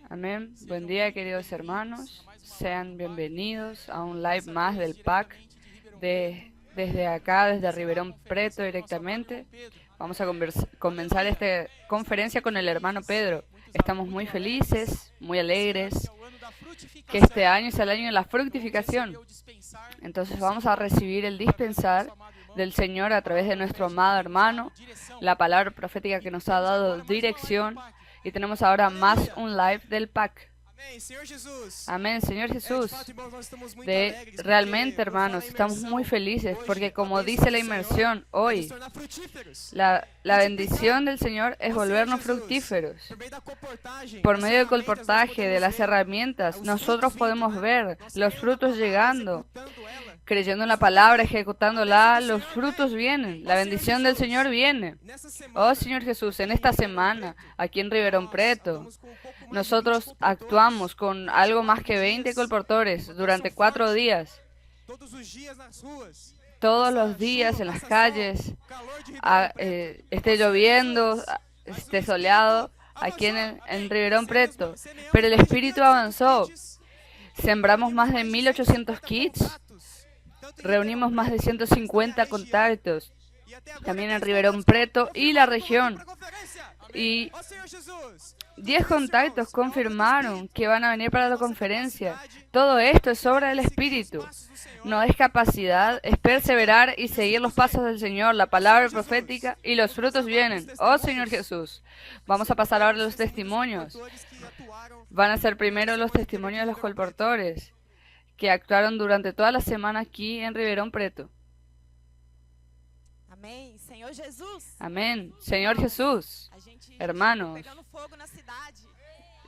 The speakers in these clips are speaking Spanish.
Amén. Buen día, queridos hermanos. Sean bienvenidos a un live más del PAC desde acá, desde Ribeirão Preto directamente. Vamos a comenzar esta conferencia con el hermano Pedro. Estamos muy felices, muy alegres, que este año es el año de la fructificación. Entonces vamos a recibir el dispensar del Señor a través de nuestro amado hermano, la palabra profética que nos ha dado dirección. Y tenemos ahora más un live del PAC. Amén, Señor Jesús. Realmente, hermanos, estamos muy felices porque, como dice la inmersión hoy, la bendición del Señor es volvernos fructíferos. Por medio del colportaje, de las herramientas, nosotros podemos ver los frutos llegando. Creyendo en la palabra, ejecutándola, los frutos vienen. La bendición del Señor viene. Oh, Señor Jesús, en esta semana, aquí en Ribeirão Preto, nosotros actuamos con algo más que 20 colportores durante 4 días. Todos los días en las calles, esté lloviendo, esté soleado, aquí en Ribeirão Preto. Pero el Espíritu avanzó. Sembramos más de 1800 kits. Reunimos más de 150 contactos, también en Ribeirão Preto y la región. Y 10 contactos confirmaron que van a venir para la conferencia. Todo esto es obra del Espíritu. No es capacidad, es perseverar y seguir los pasos del Señor, la palabra profética, y los frutos vienen. Oh, Señor Jesús. Vamos a pasar ahora a los testimonios. Van a ser primero los testimonios de los colportores que actuaron durante toda la semana aquí en Ribeirão Preto. Amén, Señor Jesús. Amén, Señor Jesús. Hermanos,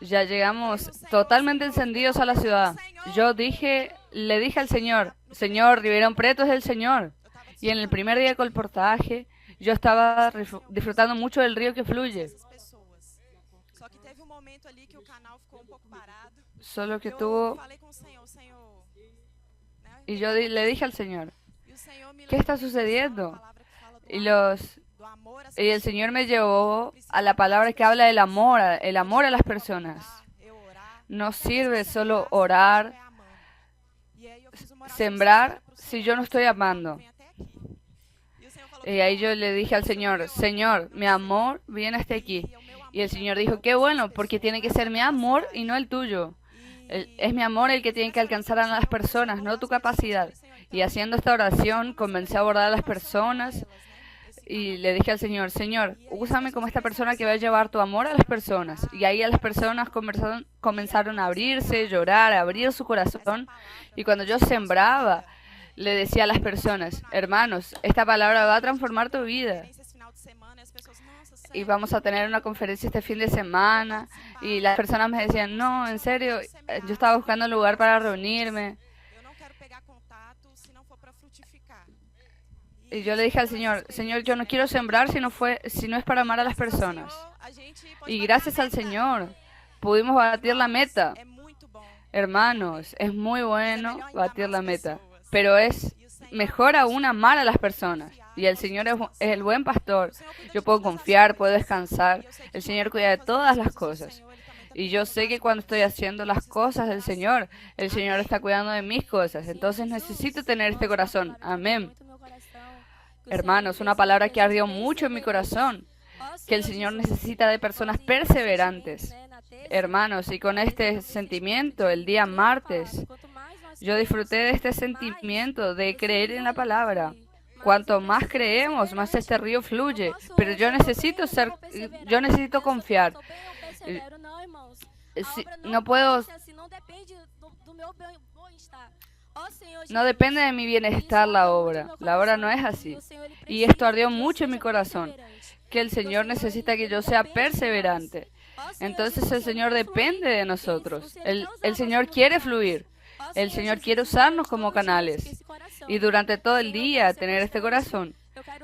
ya llegamos totalmente encendidos a la ciudad. Le dije al Señor, Ribeirão Preto es del Señor. Y en el primer día de colportaje, yo estaba disfrutando mucho del río que fluye. Solo que tuvo... Y yo le dije al Señor, ¿qué está sucediendo? Y el Señor me llevó a la palabra que habla del amor, el amor a las personas. No sirve solo orar, sembrar, si yo no estoy amando. Y ahí yo le dije al Señor, Señor, mi amor viene hasta aquí. Y el Señor dijo, qué bueno, porque tiene que ser mi amor y no el tuyo. Es mi amor el que tiene que alcanzar a las personas, no tu capacidad. Y haciendo esta oración, comencé a abordar a las personas y le dije al Señor, Señor, úsame como esta persona que va a llevar tu amor a las personas. Y ahí a las personas comenzaron a abrirse, llorar, a abrir su corazón. Y cuando yo sembraba, le decía a las personas, hermanos, esta palabra va a transformar tu vida. Y vamos a tener una conferencia este fin de semana. Y las personas me decían, no, en serio, yo estaba buscando un lugar para reunirme. Y yo le dije al Señor, Señor, yo no quiero sembrar si no es para amar a las personas. Y gracias al Señor pudimos batir la meta. Hermanos, es muy bueno batir la meta, pero es mejor aún amar a las personas. Y el Señor es el buen pastor. Yo puedo confiar, puedo descansar. El Señor cuida de todas las cosas. Y yo sé que cuando estoy haciendo las cosas del Señor, el Señor está cuidando de mis cosas. Entonces necesito tener este corazón. Amén. Hermanos, una palabra que ardió mucho en mi corazón, que el Señor necesita de personas perseverantes. Hermanos, y con este sentimiento, el día martes, yo disfruté de este sentimiento de creer en la palabra. Cuanto más creemos, más este río fluye. Pero yo necesito confiar. No puedo... No depende de mi bienestar la obra. La obra no es así. Y esto ardió mucho en mi corazón, que el Señor necesita que yo sea perseverante. Entonces el Señor depende de nosotros. El Señor quiere fluir. El Señor quiere usarnos como canales. Y durante todo el día tener este corazón.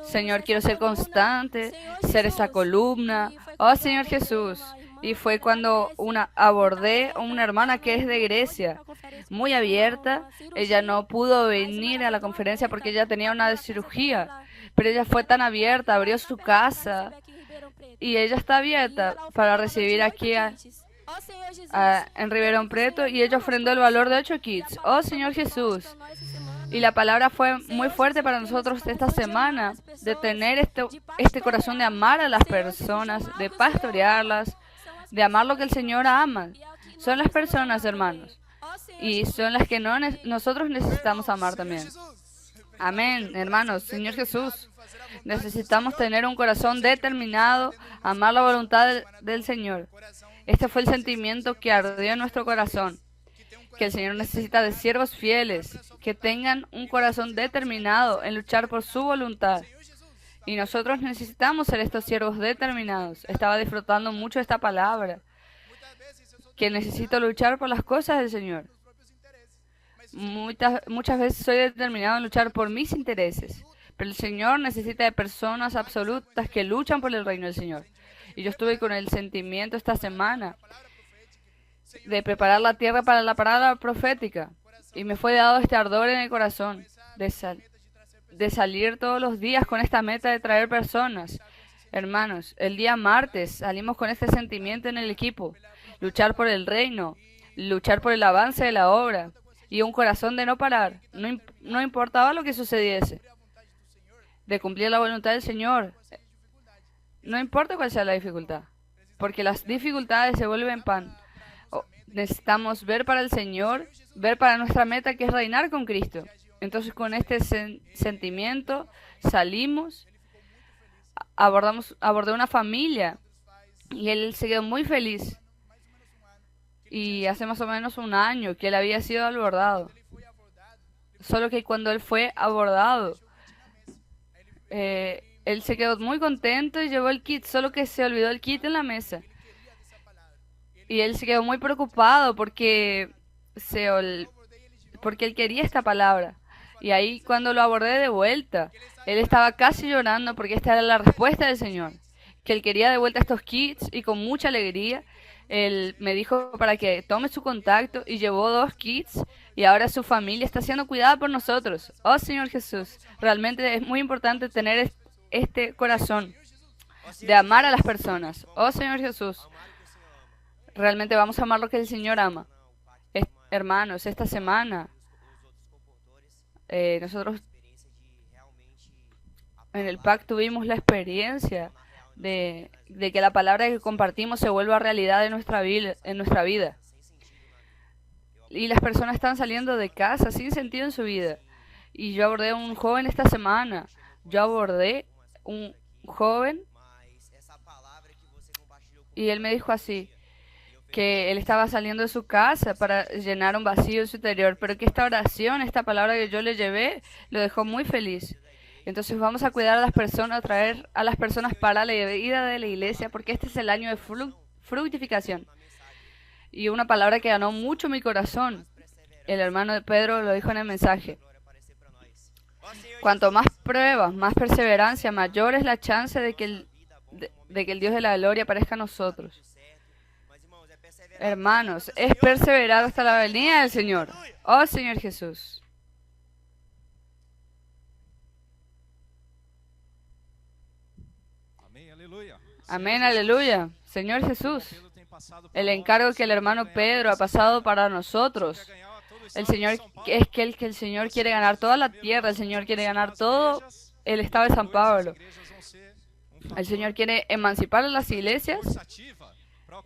Señor, quiero ser constante, ser esa columna. Oh, Señor Jesús. Y fue cuando abordé a una hermana que es de Grecia, muy abierta. Ella no pudo venir a la conferencia porque ella tenía una cirugía, pero ella fue tan abierta, abrió su casa y ella está abierta para recibir aquí en Ribeirão Preto, y ella ofrendó el valor de 8 kits. Oh Señor Jesús. Y la palabra fue muy fuerte para nosotros esta semana, de tener este corazón de amar a las personas, de pastorearlas, de amar lo que el Señor ama. Son las personas, hermanos, y son las que nosotros necesitamos amar también. Amén, hermanos. Señor Jesús, necesitamos tener un corazón determinado, amar la voluntad del Señor. Este fue el sentimiento que ardió en nuestro corazón, que el Señor necesita de siervos fieles, que tengan un corazón determinado en luchar por su voluntad. Y nosotros necesitamos ser estos siervos determinados. Estaba disfrutando mucho esta palabra, que necesito luchar por las cosas del Señor. Muchas veces soy determinado en luchar por mis intereses, pero el Señor necesita de personas absolutas que luchan por el reino del Señor. Y yo estuve con el sentimiento esta semana de preparar la tierra para la parada profética, y me fue dado este ardor en el corazón de salir todos los días con esta meta de traer personas. Hermanos, el día martes salimos con este sentimiento en el equipo: luchar por el reino, luchar por el avance de la obra, y un corazón de no parar, no importaba lo que sucediese, de cumplir la voluntad del Señor, no importa cuál sea la dificultad, porque las dificultades se vuelven pan. Necesitamos ver para el Señor, ver para nuestra meta, que es reinar con Cristo. Entonces, con este sentimiento salimos, abordé una familia, y él se quedó muy feliz. Y hace más o menos un año que él había sido abordado. Solo que cuando él fue abordado, él se quedó muy contento y llevó el kit, solo que se olvidó el kit en la mesa. Y él se quedó muy preocupado porque él quería esta palabra. Y ahí, cuando lo abordé de vuelta, él estaba casi llorando, porque esta era la respuesta del Señor, que él quería de vuelta estos kits, y con mucha alegría él me dijo para que tome su contacto, y llevó 2 kits, y ahora su familia está siendo cuidada por nosotros. Oh Señor Jesús, realmente es muy importante tener este corazón de amar a las personas. Oh Señor Jesús, realmente vamos a amar lo que el Señor ama. Hermanos, esta semana nosotros en el PAC tuvimos la experiencia de que la palabra que compartimos se vuelva realidad en nuestra vida. Y las personas están saliendo de casa sin sentido en su vida. Y yo abordé a un joven esta semana. Y él me dijo así, que él estaba saliendo de su casa para llenar un vacío en su interior, pero que esta oración, esta palabra que yo le llevé, lo dejó muy feliz. Entonces vamos a cuidar a las personas, a traer a las personas para la vida de la iglesia, porque este es el año de fructificación. Y una palabra que ganó mucho mi corazón, el hermano de Pedro lo dijo en el mensaje: cuanto más pruebas, más perseverancia, mayor es la chance de que el Dios de la gloria aparezca a nosotros. Hermanos, es perseverar hasta la venida del Señor. Oh Señor Jesús. Amén, aleluya. Señor Jesús, el encargo que el hermano Pedro ha pasado para nosotros, el Señor es que el Señor quiere ganar toda la tierra, el Señor quiere ganar todo el estado de San Pablo. El Señor quiere emancipar a las iglesias,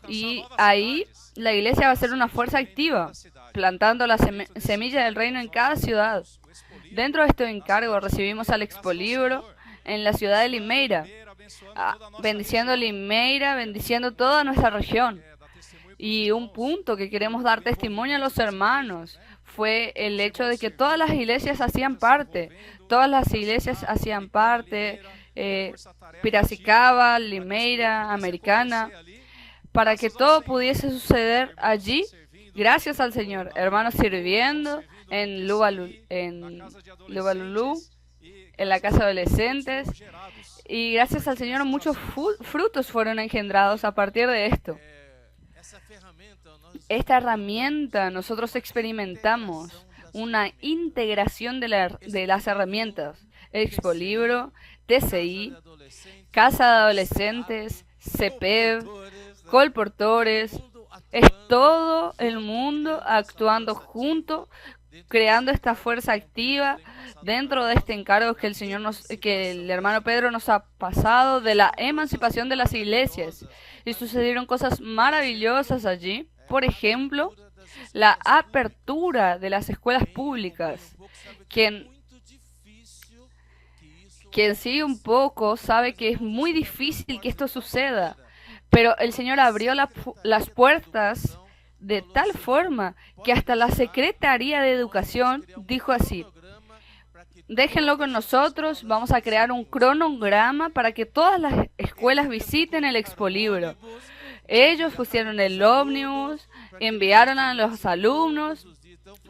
y ahí la iglesia va a ser una fuerza activa, plantando la semilla del reino en cada ciudad. Dentro de este encargo recibimos al Expolibro en la ciudad de Limeira, bendiciendo Limeira, bendiciendo toda nuestra región. Y un punto que queremos dar testimonio a los hermanos fue el hecho de que todas las iglesias hacían parte. Piracicaba, Limeira, Americana, para que todo pudiese suceder allí, gracias al Señor. Hermanos sirviendo en Lubalulú, en la casa de adolescentes, y gracias al Señor muchos frutos fueron engendrados a partir de esto. Esta herramienta, nosotros experimentamos una integración de las herramientas: Expolibro, TCI, Casa de Adolescentes, CEPEV, colportores, es todo el mundo actuando junto, creando esta fuerza activa dentro de este encargo que que el hermano Pedro nos ha pasado de la emancipación de las iglesias. Y sucedieron cosas maravillosas allí. Por ejemplo, la apertura de las escuelas públicas. Quien sigue un poco sabe que es muy difícil que esto suceda, pero el Señor abrió las puertas de tal forma que hasta la Secretaría de Educación dijo así: déjenlo con nosotros, vamos a crear un cronograma para que todas las escuelas visiten el expolibro. Ellos pusieron el ómnibus, enviaron a los alumnos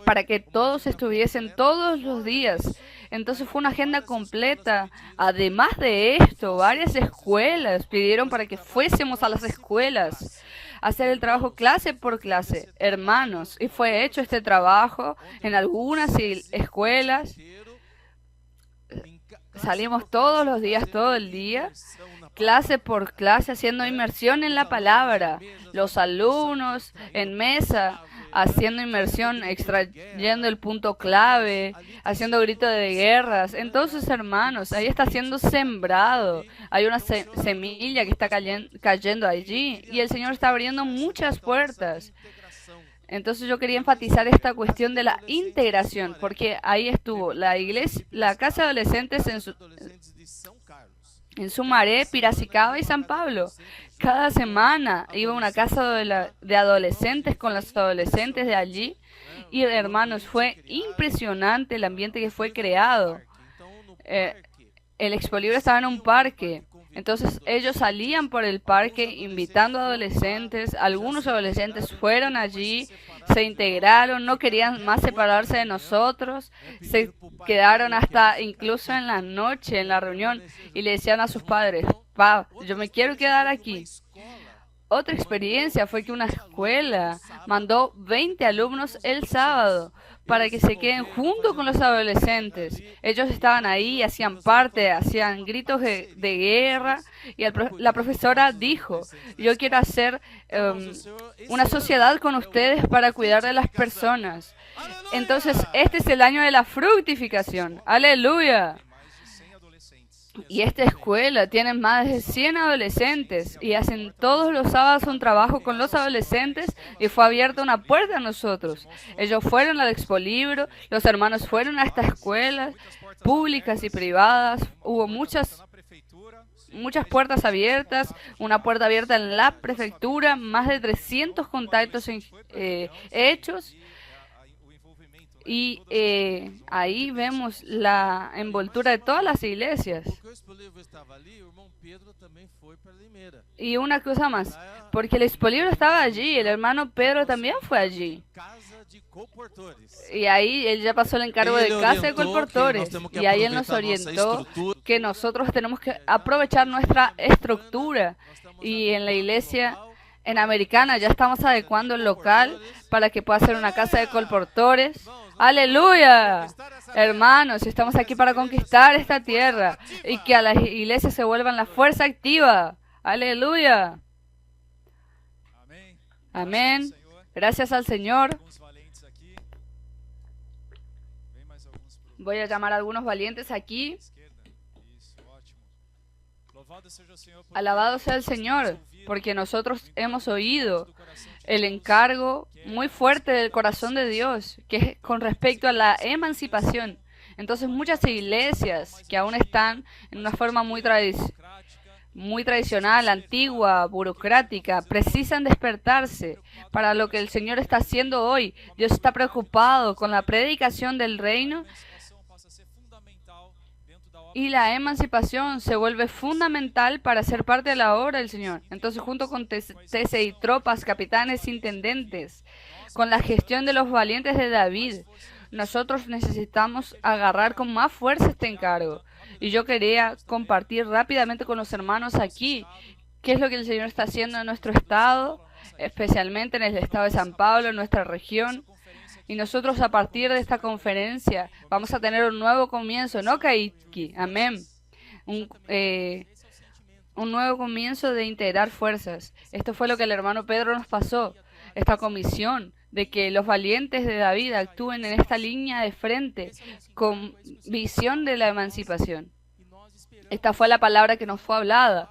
para que todos estuviesen todos los días. Entonces fue una agenda completa. Además de esto, varias escuelas pidieron para que fuésemos a las escuelas a hacer el trabajo clase por clase, hermanos. Y fue hecho este trabajo en algunas escuelas. Salimos todos los días, todo el día, clase por clase, haciendo inmersión en la palabra. Los alumnos en mesa, haciendo inmersión, extrayendo el punto clave, haciendo gritos de guerras. Entonces, hermanos, ahí está siendo sembrado. Hay una semilla que está cayendo allí y el Señor está abriendo muchas puertas. Entonces yo quería enfatizar esta cuestión de la integración, porque ahí estuvo la iglesia, la casa de adolescentes en Sumaré, Piracicaba y San Pablo. Cada semana iba a una casa de adolescentes con los adolescentes de allí. Y hermanos, fue impresionante el ambiente que fue creado. El expolibro estaba en un parque. Entonces ellos salían por el parque invitando a adolescentes. Algunos adolescentes fueron allí, se integraron, no querían más separarse de nosotros. Se quedaron hasta incluso en la noche, en la reunión, y le decían a sus padres: "Pa, yo me quiero quedar aquí". Otra experiencia fue que una escuela mandó 20 alumnos el sábado para que se queden junto con los adolescentes. Ellos estaban ahí, hacían parte, hacían gritos de guerra, y la profesora dijo: yo quiero hacer una sociedad con ustedes para cuidar de las personas. Entonces, este es el año de la fructificación. ¡Aleluya! Y esta escuela tiene más de 100 adolescentes y hacen todos los sábados un trabajo con los adolescentes, y fue abierta una puerta a nosotros. Ellos fueron al expolibro, los hermanos fueron a estas escuelas públicas y privadas. Hubo muchas puertas abiertas, una puerta abierta en la prefectura, más de 300 contactos hechos. Y ahí vemos la envoltura de todas las iglesias. Y una cosa más, porque el expolibro estaba allí, el hermano Pedro también fue allí. Y ahí él ya pasó el encargo de casa de colportores. Y ahí él nos orientó que nosotros tenemos que aprovechar nuestra estructura. Y en la iglesia en Americana ya estamos adecuando el local para que pueda ser una casa de colportores. ¡Aleluya! Hermanos, estamos aquí para conquistar esta tierra y que a las iglesias se vuelvan la fuerza activa. ¡Aleluya! Amén. Gracias al Señor. Voy a llamar a algunos valientes aquí. Alabado sea el Señor, porque nosotros hemos oído el encargo muy fuerte del corazón de Dios, que es con respecto a la emancipación. Entonces muchas iglesias que aún están en una forma muy tradicional, antigua, burocrática, precisan despertarse para lo que el Señor está haciendo hoy. Dios está preocupado con la predicación del reino, y la emancipación se vuelve fundamental para ser parte de la obra del Señor. Entonces, junto con TC y tropas, capitanes, intendentes, con la gestión de los valientes de David, nosotros necesitamos agarrar con más fuerza este encargo. Y yo quería compartir rápidamente con los hermanos aquí qué es lo que el Señor está haciendo en nuestro estado, especialmente en el estado de San Pablo, en nuestra región. Y nosotros a partir de esta conferencia vamos a tener un nuevo comienzo, no Kaiki, amén. un nuevo comienzo de integrar fuerzas. Esto fue lo que el hermano Pedro nos pasó, esta comisión de que los valientes de David actúen en esta línea de frente con visión de la emancipación. Esta fue la palabra que nos fue hablada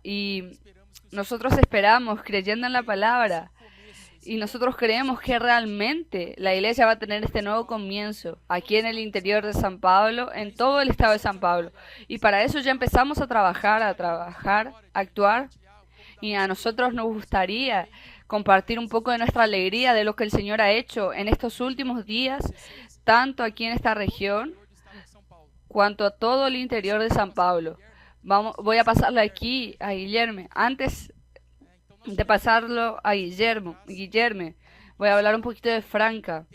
y nosotros esperamos creyendo en la palabra. Y nosotros creemos que realmente la iglesia va a tener este nuevo comienzo aquí en el interior de San Pablo, en todo el estado de San Pablo. Y para eso ya empezamos a trabajar, a actuar. Y a nosotros nos gustaría compartir un poco de nuestra alegría de lo que el Señor ha hecho en estos últimos días, tanto aquí en esta región, cuanto a todo el interior de San Pablo. Voy a pasarle aquí a Guillermo. Antes de pasarlo a Guillermo, voy a hablar un poquito de Franca.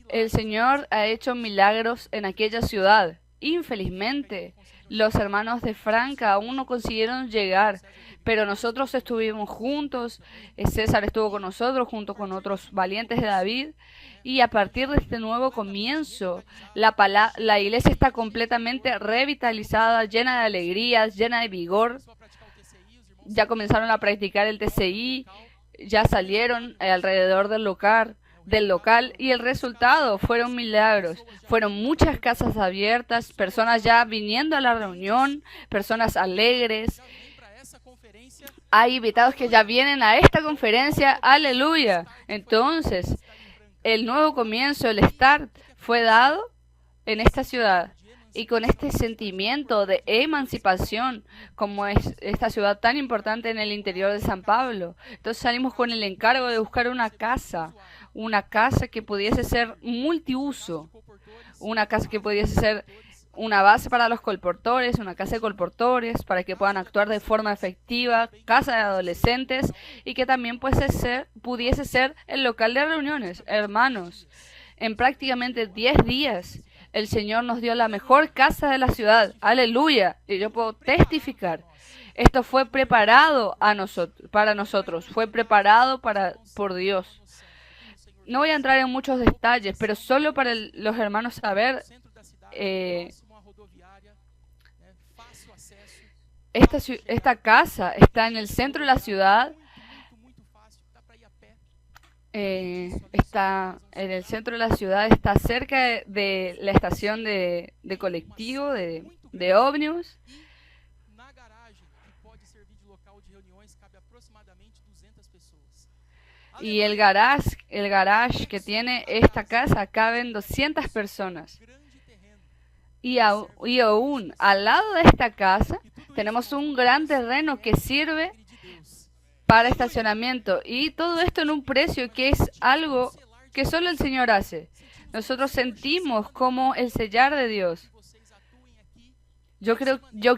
El Señor ha hecho milagros en aquella ciudad. Infelizmente, los hermanos de Franca aún no consiguieron llegar, pero nosotros estuvimos juntos. César estuvo con nosotros junto con otros valientes de David, y a partir de este nuevo comienzo, la iglesia está completamente revitalizada, llena de alegrías, llena de vigor. Ya comenzaron a practicar el TCI, ya salieron alrededor del local y el resultado fueron milagros. Fueron muchas casas abiertas, personas ya viniendo a la reunión, personas alegres. Hay invitados que ya vienen a esta conferencia, aleluya. Entonces, el nuevo comienzo, el start, fue dado en esta ciudad. Y con este sentimiento de emancipación, como es esta ciudad tan importante en el interior de San Pablo, entonces salimos con el encargo de buscar una casa que pudiese ser multiuso, una casa que pudiese ser una base para los colportores, una casa de colportores para que puedan actuar de forma efectiva, casa de adolescentes, y que también pudiese ser el local de reuniones. Hermanos, en prácticamente 10 días, el Señor nos dio la mejor casa de la ciudad. Aleluya. Y yo puedo testificar. Esto fue preparado para nosotros. Fue preparado por Dios. No voy a entrar en muchos detalles, pero solo para los hermanos saber, esta casa está en el centro de la ciudad. Está en el centro de la ciudad, está cerca de la estación de colectivo, de ómnibus. Y el garage que tiene esta casa caben 200 personas. Y aún al lado de esta casa tenemos un gran terreno que sirve para estacionamiento, y todo esto en un precio que es algo que solo el Señor hace. Nosotros sentimos como el sellar de Dios. Yo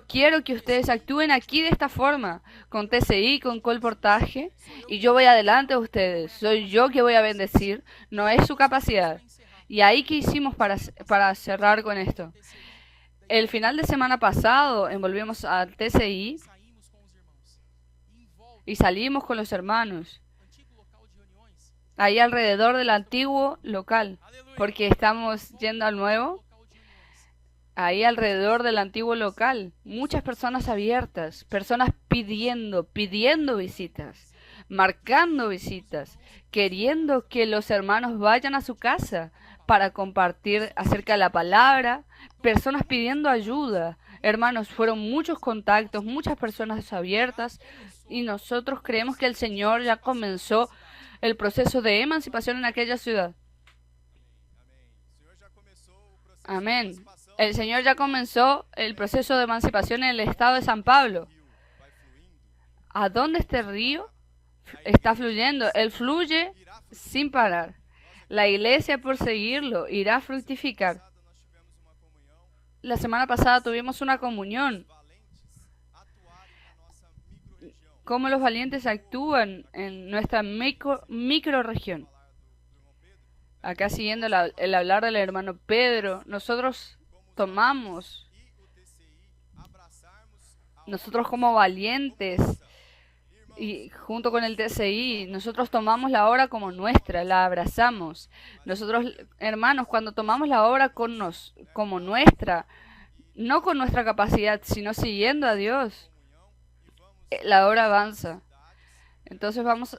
quiero que ustedes actúen aquí de esta forma, con TCI, con colportaje, y yo voy adelante de ustedes. Soy yo que voy a bendecir, no es su capacidad. Y ahí que hicimos para cerrar con esto. El final de semana pasado envolvimos al TCI y salimos con los hermanos ahí alrededor del antiguo local, porque estamos yendo al nuevo. Ahí alrededor del antiguo local, muchas personas abiertas, personas pidiendo visitas, marcando visitas, queriendo que los hermanos vayan a su casa para compartir acerca de la palabra, personas pidiendo ayuda. Hermanos, fueron muchos contactos, muchas personas abiertas, y nosotros creemos que el Señor ya comenzó el proceso de emancipación en aquella ciudad. Amén. El Señor ya comenzó el proceso de emancipación en el estado de San Pablo. ¿A dónde este río está fluyendo? Él fluye sin parar. La iglesia, por seguirlo, irá a fructificar. La semana pasada tuvimos una comunión. Cómo los valientes actúan en nuestra microregión. Acá siguiendo el hablar del hermano Pedro, nosotros como valientes y junto con el TCI, nosotros tomamos la obra como nuestra, la abrazamos. Nosotros, hermanos, cuando tomamos la obra como nuestra, no con nuestra capacidad, sino siguiendo a Dios, la obra avanza. Entonces vamos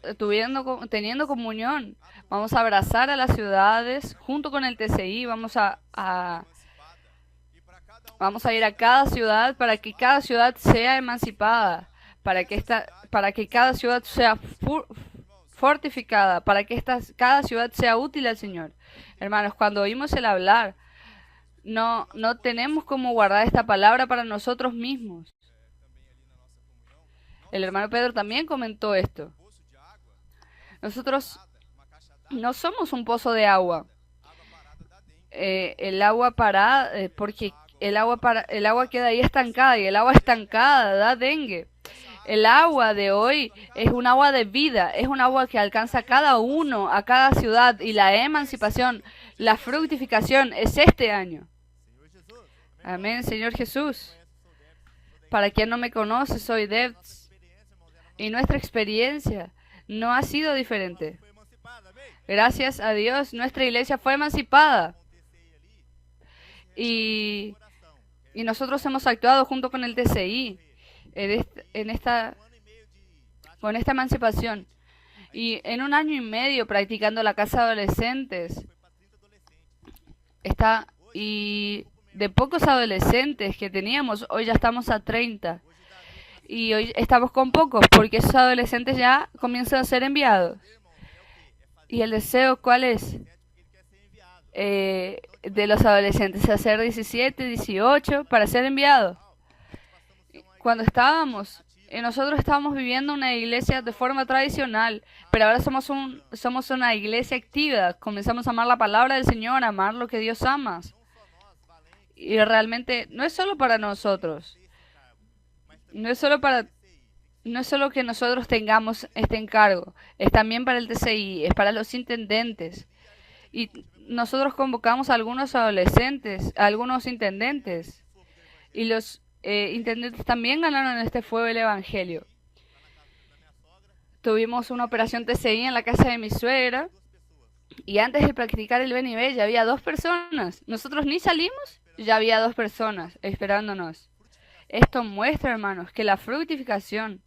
teniendo comunión, vamos a abrazar a las ciudades junto con el TCI, vamos a ir a cada ciudad para que cada ciudad sea emancipada, para que cada ciudad sea fortificada, para que cada ciudad sea útil al Señor. Hermanos, cuando oímos el hablar, no tenemos como guardar esta palabra para nosotros mismos. El hermano Pedro también comentó esto. Nosotros no somos un pozo de agua. El agua parada, porque el agua queda ahí estancada, y el agua estancada da dengue. El agua de hoy es un agua de vida, es un agua que alcanza a cada uno, a cada ciudad, y la emancipación, la fructificación es este año. Amén, Señor Jesús. Para quien no me conoce, soy Debs, y nuestra experiencia no ha sido diferente. Gracias a Dios, nuestra iglesia fue emancipada. Y nosotros hemos actuado junto con el TCI con esta emancipación. Y en 1 año y medio practicando la casa de adolescentes, y de pocos adolescentes que teníamos, hoy ya estamos a 30. Y hoy estamos con pocos, porque esos adolescentes ya comienzan a ser enviados. ¿Y el deseo cuál es? De los adolescentes, hacer 17, 18 para ser enviados. Cuando nosotros estábamos viviendo una iglesia de forma tradicional, pero ahora somos una iglesia activa. Comenzamos a amar la palabra del Señor, a amar lo que Dios ama. Y realmente no es solo para nosotros. No es solo que nosotros tengamos este encargo, es también para el TCI, es para los intendentes. Y nosotros convocamos a algunos adolescentes, a algunos intendentes. Y los intendentes también ganaron este fuego del Evangelio. Tuvimos una operación TCI en la casa de mi suegra. Y antes de practicar el Ven y Ve ya había 2 personas. Nosotros ni salimos, ya había 2 personas esperándonos. Esto muestra, hermanos, que la fructificación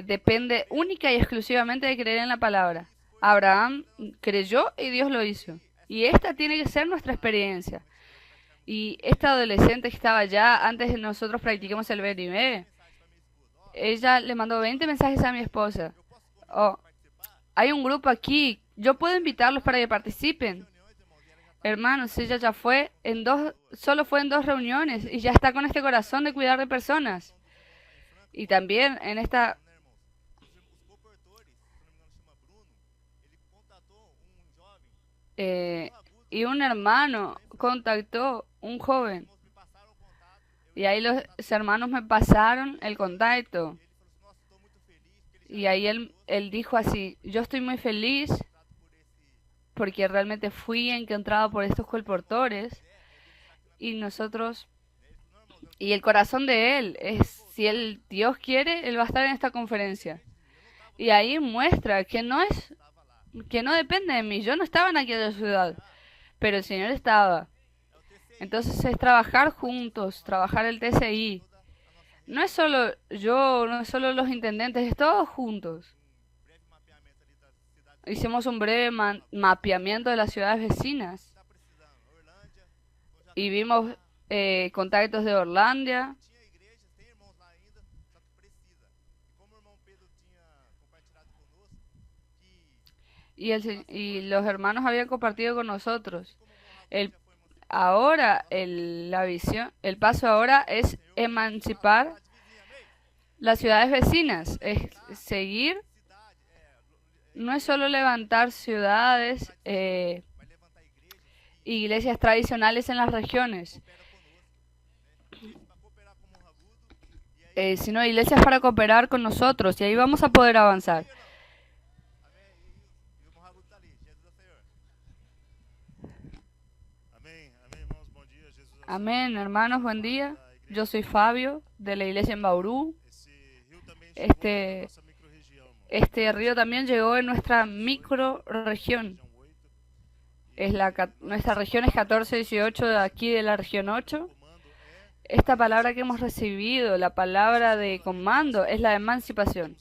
depende única y exclusivamente de creer en la palabra. Abraham creyó y Dios lo hizo. Y esta tiene que ser nuestra experiencia. Y esta adolescente que estaba allá, antes de nosotros practiquemos el Ven y Ve, ella le mandó 20 mensajes a mi esposa. Oh, hay un grupo aquí, yo puedo invitarlos para que participen. Hermanos, ella ya solo fue en 2 reuniones y ya está con este corazón de cuidar de personas. Y también en esta... y un hermano contactó un joven. Y ahí los hermanos me pasaron el contacto. Y ahí él dijo así: yo estoy muy feliz porque realmente fui encontrado por estos colportores. Y el corazón de él es, si Dios quiere, él va a estar en esta conferencia. Y ahí muestra que no depende de mí. Yo no estaba en aquella ciudad, pero el Señor estaba. Entonces es trabajar juntos, trabajar el TCI. No es solo yo, no es solo los intendentes, es todos juntos. Hicimos un breve mapeamiento de las ciudades vecinas. Y vimos contactos de Orlándia. Y los hermanos habían compartido con nosotros. El paso ahora es emancipar las ciudades vecinas, es seguir, no es solo levantar ciudades, iglesias tradicionales en las regiones, sino iglesias para cooperar con nosotros, y ahí vamos a poder avanzar. Amén, hermanos, buen día. Yo soy Fabio, de la iglesia en Bauru. Este río también llegó en nuestra microrregión. Nuestra región es 14-18 de aquí de la región 8. Esta palabra que hemos recibido, la palabra de comando, es la emancipación.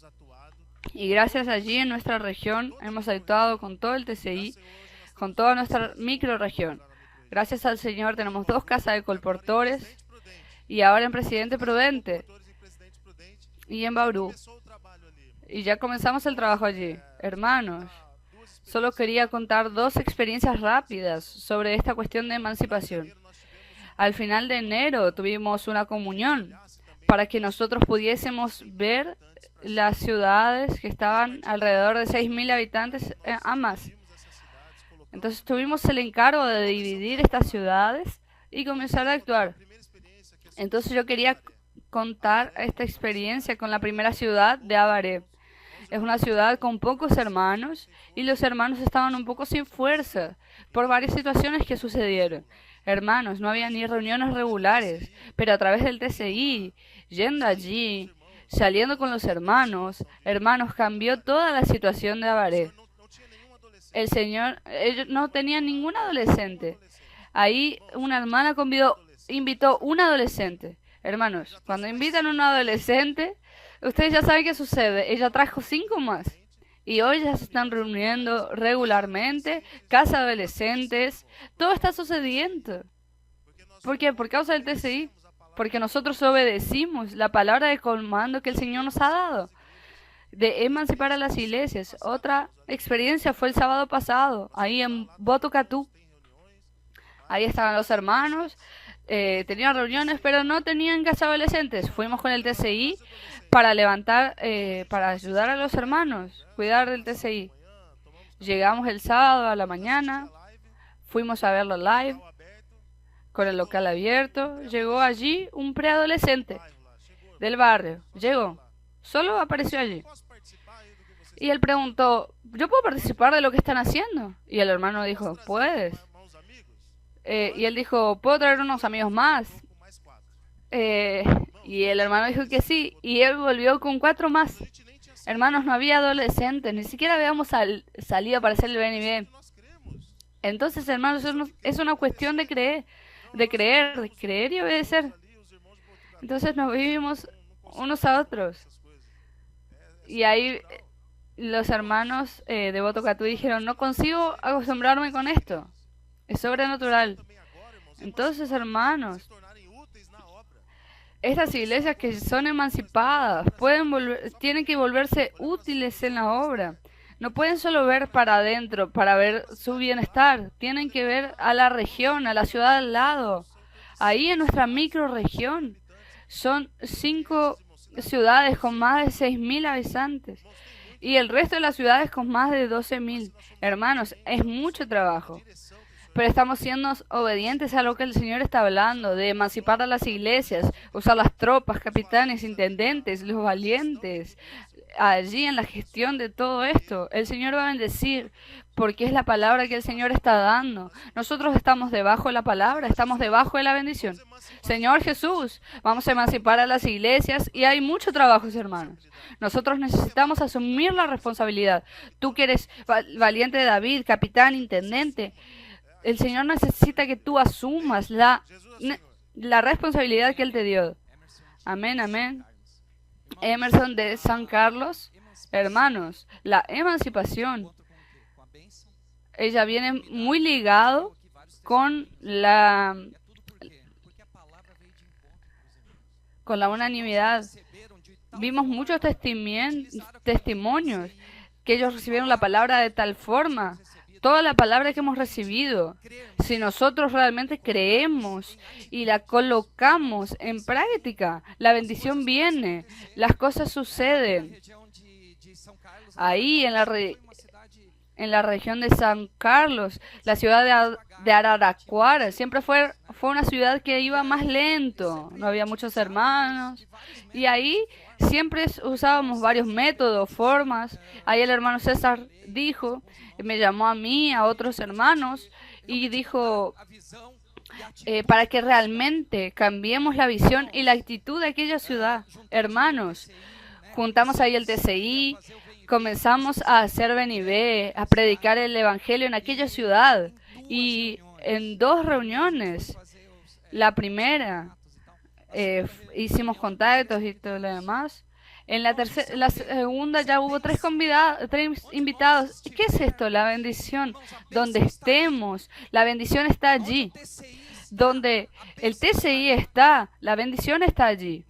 Y gracias allí en nuestra región hemos actuado con todo el TCI, con toda nuestra microrregión. Gracias al Señor tenemos 2 casas de colportores y ahora en Presidente Prudente y en Bauru. Y ya comenzamos el trabajo allí. Hermanos, solo quería contar 2 experiencias rápidas sobre esta cuestión de emancipación. Al final de enero tuvimos una comunión para que nosotros pudiésemos ver las ciudades que estaban alrededor de 6.000 habitantes a más. Entonces tuvimos el encargo de dividir estas ciudades y comenzar a actuar. Entonces yo quería contar esta experiencia con la primera ciudad de Abaré. Es una ciudad con pocos hermanos y los hermanos estaban un poco sin fuerza por varias situaciones que sucedieron. Hermanos, no había ni reuniones regulares, pero a través del TCI, yendo allí, saliendo con los hermanos, cambió toda la situación de Abaré. El Señor, ellos no tenían ningún adolescente. Ahí una hermana invitó un adolescente. Hermanos, cuando invitan a un adolescente, ustedes ya saben qué sucede. Ella trajo 5 más. Y hoy ya se están reuniendo regularmente, casa de adolescentes. Todo está sucediendo. ¿Por qué? Por causa del TCI. Porque nosotros obedecimos la palabra de comando que el Señor nos ha dado. De emancipar a las iglesias. Otra experiencia fue el sábado pasado, ahí en Botucatu. Ahí estaban los hermanos. Tenían reuniones, pero no tenían casa de adolescentes. Fuimos con el TCI para levantar, para ayudar a los hermanos, cuidar del TCI. Llegamos el sábado a la mañana, fuimos a verlo live, con el local abierto. Llegó allí un preadolescente del barrio. Llegó, solo apareció allí. Y él preguntó, ¿yo puedo participar de lo que están haciendo? Y el hermano dijo, ¿puedes? Y él dijo, ¿puedo traer unos amigos más? Y el hermano dijo que sí, y él volvió con 4 más. Hermanos, no había adolescentes, ni siquiera habíamos salido para hacer el BNB. Entonces, hermanos, es una cuestión de creer y obedecer. Entonces nos vivimos unos a otros. Y ahí los hermanos de Botucatu dijeron, no consigo acostumbrarme con esto. Es sobrenatural. Entonces, hermanos, estas iglesias que son emancipadas tienen que volverse útiles en la obra. No pueden solo ver para adentro, para ver su bienestar. Tienen que ver a la región, a la ciudad al lado. Ahí en nuestra microrregión son 5 ciudades con más de 6.000 habitantes. Y el resto de las ciudades con más de 12.000. Hermanos, es mucho trabajo. Pero estamos siendo obedientes a lo que el Señor está hablando, de emancipar a las iglesias, usar las tropas, capitanes, intendentes, los valientes, allí en la gestión de todo esto. El Señor va a bendecir, porque es la palabra que el Señor está dando. Nosotros estamos debajo de la palabra, estamos debajo de la bendición. Señor Jesús, vamos a emancipar a las iglesias y hay mucho trabajo, hermanos. Nosotros necesitamos asumir la responsabilidad. Tú que eres valiente de David, capitán, intendente, el Señor necesita que tú asumas la responsabilidad que Él te dio. Amén, amén. Emerson de San Carlos, hermanos, la emancipación, ella viene muy ligado con la unanimidad. Vimos muchos testimonios que ellos recibieron la palabra de tal forma. Toda la palabra que hemos recibido, si nosotros realmente creemos y la colocamos en práctica, la bendición viene, las cosas suceden. Ahí en la región de San Carlos, la ciudad de Araraquara, siempre fue una ciudad que iba más lento, no había muchos hermanos, y ahí siempre usábamos varios métodos, formas. Ahí el hermano César dijo, me llamó a mí, a otros hermanos, y dijo, para que realmente cambiemos la visión y la actitud de aquella ciudad. Hermanos, juntamos ahí el TCI, comenzamos a hacer BNB, a predicar el evangelio en aquella ciudad. Y en 2 reuniones, la primera, hicimos contactos y todo lo demás. En la segunda ya hubo 3 invitados. ¿Qué es esto? La bendición. Donde estemos, la bendición está allí. Donde el TCI está, la bendición está allí.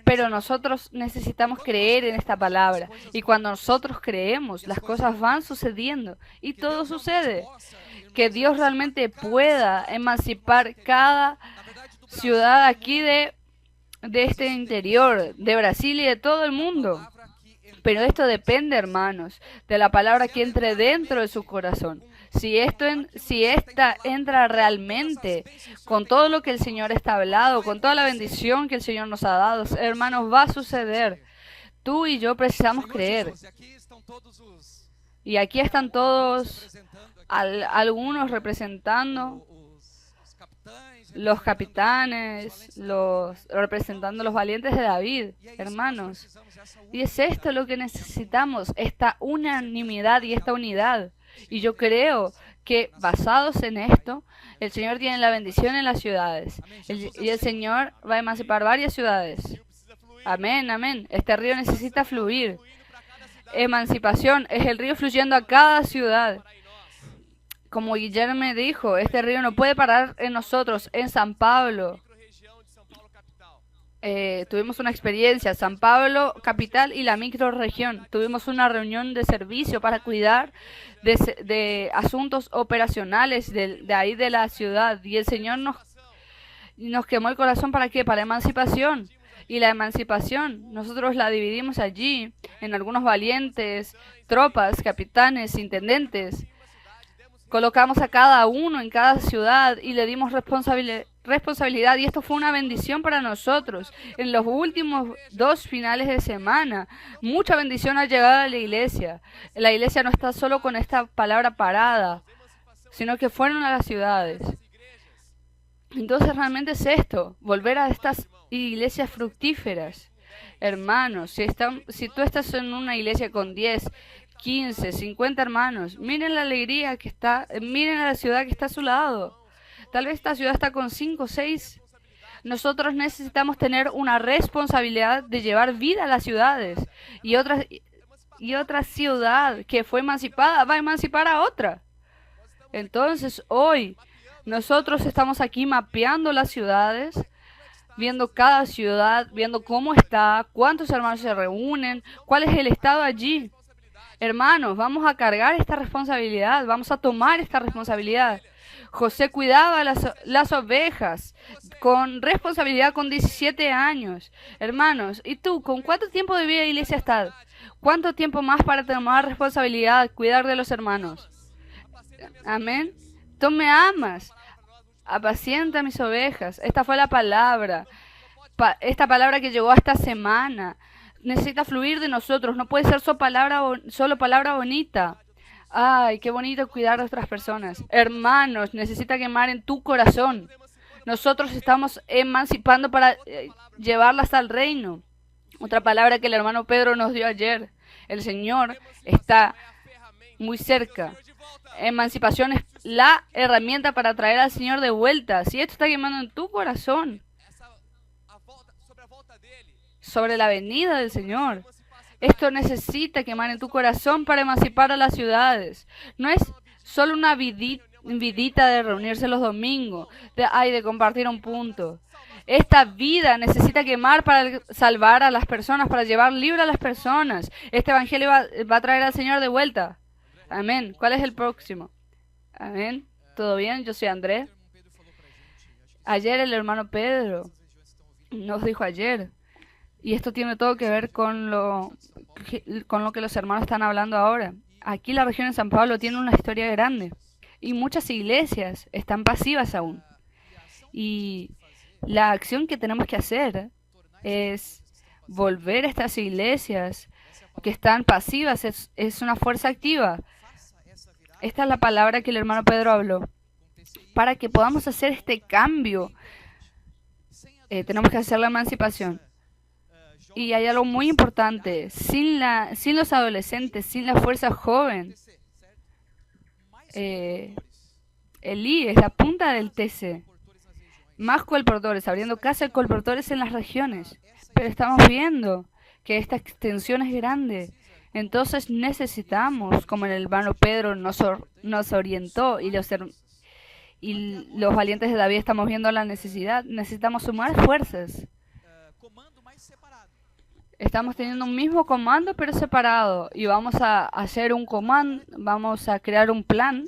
Pero nosotros necesitamos creer en esta palabra. Y cuando nosotros creemos, las cosas van sucediendo. Y todo sucede. Que Dios realmente pueda emancipar cada ciudad aquí de este interior, de Brasil y de todo el mundo. Pero esto depende, hermanos, de la palabra que entre dentro de su corazón. Si esta entra realmente con todo lo que el Señor está hablando, con toda la bendición que el Señor nos ha dado, hermanos, va a suceder. Tú y yo precisamos creer. Y aquí están todos, algunos representando los capitanes, representando los valientes de David, hermanos. Y es esto lo que necesitamos, esta unanimidad y esta unidad. Y yo creo que basados en esto, el Señor tiene la bendición en las ciudades. Y el Señor va a emancipar varias ciudades. Amén, amén. Este río necesita fluir. Emancipación es el río fluyendo a cada ciudad. Como Guillermo dijo, este río no puede parar en nosotros, en San Pablo. Tuvimos una experiencia, San Pablo, capital y la microrregión. Tuvimos una reunión de servicio para cuidar de asuntos operacionales de ahí de la ciudad. Y el Señor nos quemó el corazón, ¿para qué? Para emancipación. Y la emancipación, nosotros la dividimos allí en algunos valientes, tropas, capitanes, intendentes. Colocamos a cada uno en cada ciudad y le dimos responsabilidad, y esto fue una bendición para nosotros. En los últimos 2 finales de semana, mucha bendición ha llegado a la iglesia. La iglesia no está solo con esta palabra parada, sino que fueron a las ciudades. Entonces realmente es esto, volver a estas iglesias fructíferas. Hermanos, si tú estás en una iglesia con 10, 15, 50 hermanos, miren la alegría que está, miren a la ciudad que está a su lado. Tal vez esta ciudad está con 5 o 6. Nosotros necesitamos tener una responsabilidad de llevar vida a las ciudades. Y otra ciudad que fue emancipada va a emancipar a otra. Entonces hoy nosotros estamos aquí mapeando las ciudades, viendo cada ciudad, viendo cómo está, cuántos hermanos se reúnen, cuál es el estado allí. Hermanos, vamos a cargar esta responsabilidad, vamos a tomar esta responsabilidad. José cuidaba las ovejas con responsabilidad con 17 años. Hermanos, ¿y tú con cuánto tiempo de vida de iglesia estás? ¿Cuánto tiempo más para tomar responsabilidad, cuidar de los hermanos? Amén. Tú me amas. Apacienta mis ovejas. Esta fue la palabra. Esta palabra que llegó esta semana. Necesita fluir de nosotros. No puede ser solo palabra bonita. Ay, qué bonito cuidar a otras personas. Hermanos, necesita quemar en tu corazón. Nosotros estamos emancipando para llevarlas al reino. Otra palabra que el hermano Pedro nos dio ayer. El Señor está muy cerca. Emancipación es la herramienta para traer al Señor de vuelta. Si esto está quemando en tu corazón, sobre la venida del Señor, esto necesita quemar en tu corazón para emancipar a las ciudades. No es solo una vidita de reunirse los domingos, de compartir un punto. Esta vida necesita quemar para salvar a las personas, para llevar libre a las personas. Este evangelio va a traer al Señor de vuelta. Amén. ¿Cuál es el próximo? Amén. ¿Todo bien? Yo soy Andrés. Ayer el hermano Pedro nos dijo ayer, y esto tiene todo que ver con lo que los hermanos están hablando ahora. Aquí la región de San Pablo tiene una historia grande y muchas iglesias están pasivas aún. Y la acción que tenemos que hacer es volver a estas iglesias que están pasivas, es una fuerza activa. Esta es la palabra que el hermano Pedro habló. Para que podamos hacer este cambio, tenemos que hacer la emancipación. Y hay algo muy importante, sin los adolescentes, sin la fuerza joven, el I es la punta del TC. Más colportores, abriendo casa de colportores en las regiones. Pero estamos viendo que esta extensión es grande. Entonces necesitamos, como el hermano Pedro nos orientó y los valientes de David estamos viendo la necesidad, necesitamos sumar fuerzas. Estamos teniendo un mismo comando pero separado y vamos a hacer un comando, vamos a crear un plan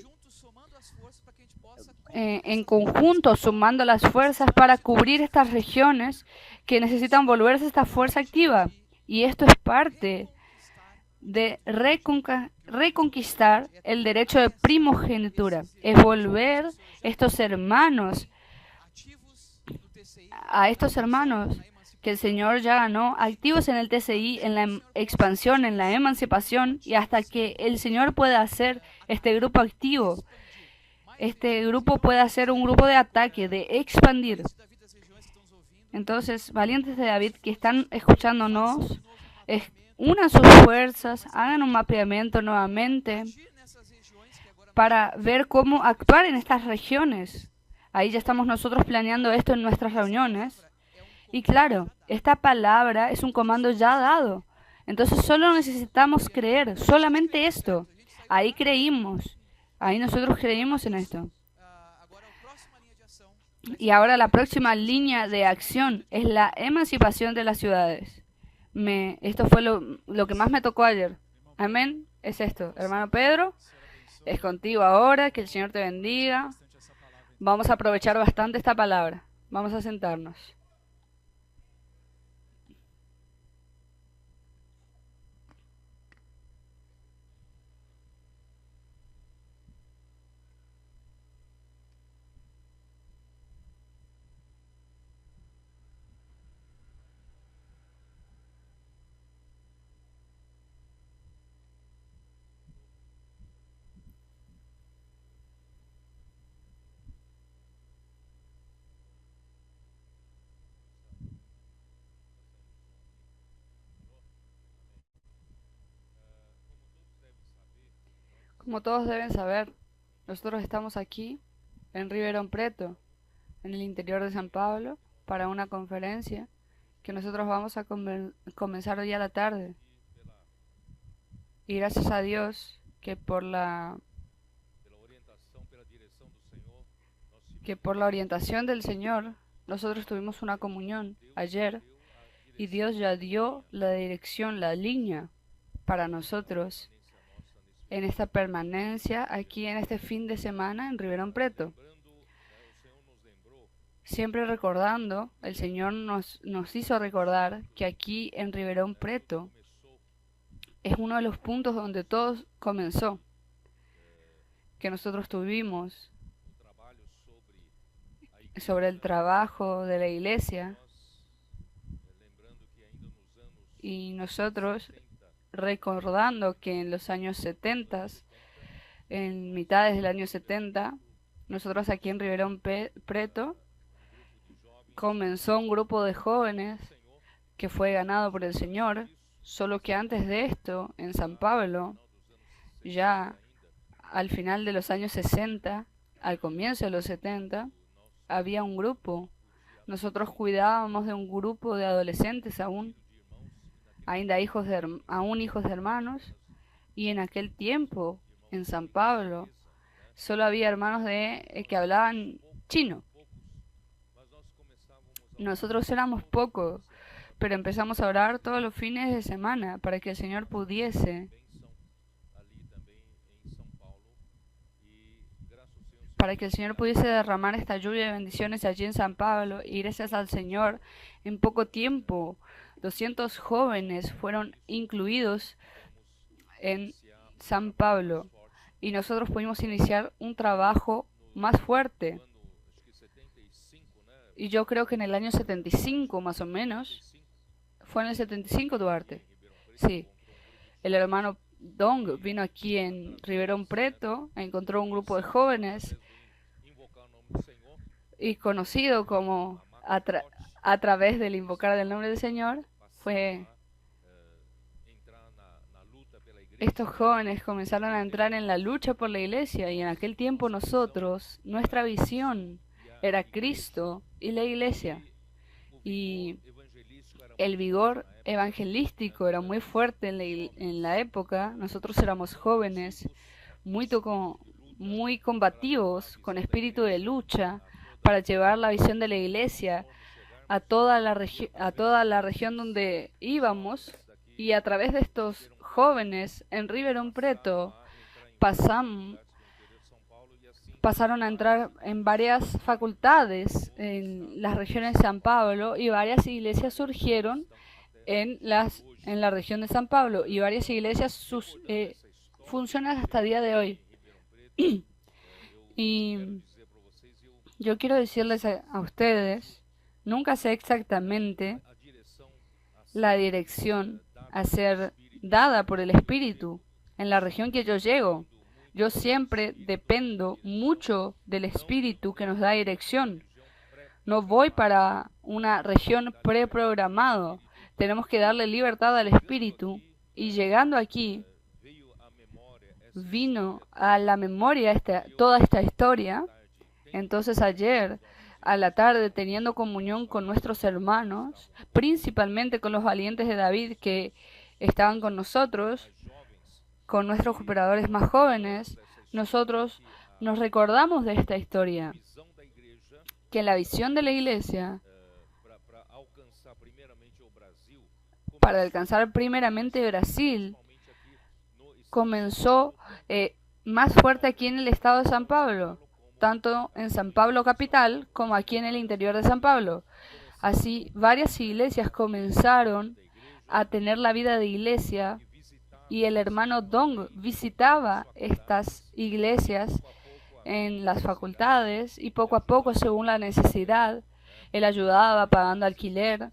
en conjunto, sumando las fuerzas para cubrir estas regiones que necesitan volverse esta fuerza activa. Y esto es parte de reconquistar el derecho de primogenitura. Es volver a estos hermanos que el Señor ya ganó, activos en el TCI, en la expansión, en la emancipación, y hasta que el Señor pueda hacer este grupo activo, este grupo pueda ser un grupo de ataque, de expandir. Entonces, valientes de David que están escuchándonos, unan sus fuerzas, hagan un mapeamiento nuevamente para ver cómo actuar en estas regiones. Ahí ya estamos nosotros planeando esto en nuestras reuniones. Y claro, esta palabra es un comando ya dado. Entonces solo necesitamos creer, solamente esto. Ahí creímos, ahí nosotros creímos en esto. Y ahora la próxima línea de acción es la emancipación de las ciudades. Esto fue lo que más me tocó ayer. Amén. Es esto. Hermano Pedro, es contigo ahora. Que el Señor te bendiga. Vamos a aprovechar bastante esta palabra. Vamos a sentarnos. Como todos deben saber, nosotros estamos aquí en Ribeirão Preto, en el interior de San Pablo, para una conferencia que nosotros vamos a comenzar hoy a la tarde. Y gracias a Dios que por la orientación del Señor, nosotros tuvimos una comunión ayer y Dios ya dio la dirección, la línea para nosotros en esta permanencia aquí en este fin de semana en Ribeirão Preto. Siempre recordando, el Señor nos hizo recordar que aquí en Ribeirão Preto es uno de los puntos donde todo comenzó, que nosotros tuvimos sobre el trabajo de la iglesia y nosotros recordando que en los años 70, en mitades del año 70, nosotros aquí en Ribeirão Preto comenzó un grupo de jóvenes que fue ganado por el Señor, solo que antes de esto, en San Pablo, ya al final de los años 60, al comienzo de los 70, había un grupo. Nosotros cuidábamos de un grupo de adolescentes aún hijos de hermanos, y en aquel tiempo, en San Pablo, solo había hermanos que hablaban chino. Nosotros éramos pocos, pero empezamos a orar todos los fines de semana para que el Señor pudiese derramar esta lluvia de bendiciones allí en San Pablo, y gracias al Señor, en poco tiempo 200 jóvenes fueron incluidos en San Pablo y nosotros pudimos iniciar un trabajo más fuerte. Y yo creo que en el año 75 más o menos, fue en el 75, Duarte. Sí, el hermano Dong vino aquí en Ribeirão Preto, encontró un grupo de jóvenes y conocido como a través del invocar del nombre del Señor, fue estos jóvenes comenzaron a entrar en la lucha por la iglesia y en aquel tiempo nosotros, nuestra visión era Cristo y la iglesia. Y el vigor evangelístico era muy fuerte en la época. Nosotros éramos jóvenes, muy combativos, con espíritu de lucha, para llevar la visión de la iglesia a toda la región donde íbamos. Y a través de estos jóvenes en Ribeirão Preto pasaron a entrar en varias facultades en las regiones de San Pablo, y varias iglesias surgieron en la región de San Pablo, y varias iglesias funcionan hasta el día de hoy. Y yo quiero decirles a ustedes, nunca sé exactamente la dirección a ser dada por el Espíritu en la región que yo llego. Yo siempre dependo mucho del Espíritu que nos da dirección. No voy para una región preprogramado. Tenemos que darle libertad al Espíritu. Y llegando aquí, vino a la memoria toda esta historia. Entonces ayer a la tarde, teniendo comunión con nuestros hermanos, principalmente con los valientes de David que estaban con nosotros, con nuestros cooperadores más jóvenes, nosotros nos recordamos de esta historia, que la visión de la iglesia para alcanzar primeramente Brasil comenzó más fuerte aquí en el estado de San Pablo, tanto en San Pablo capital como aquí en el interior de San Pablo. Así, varias iglesias comenzaron a tener la vida de iglesia, y el hermano Dong visitaba estas iglesias en las facultades, y poco a poco, según la necesidad, él ayudaba pagando alquiler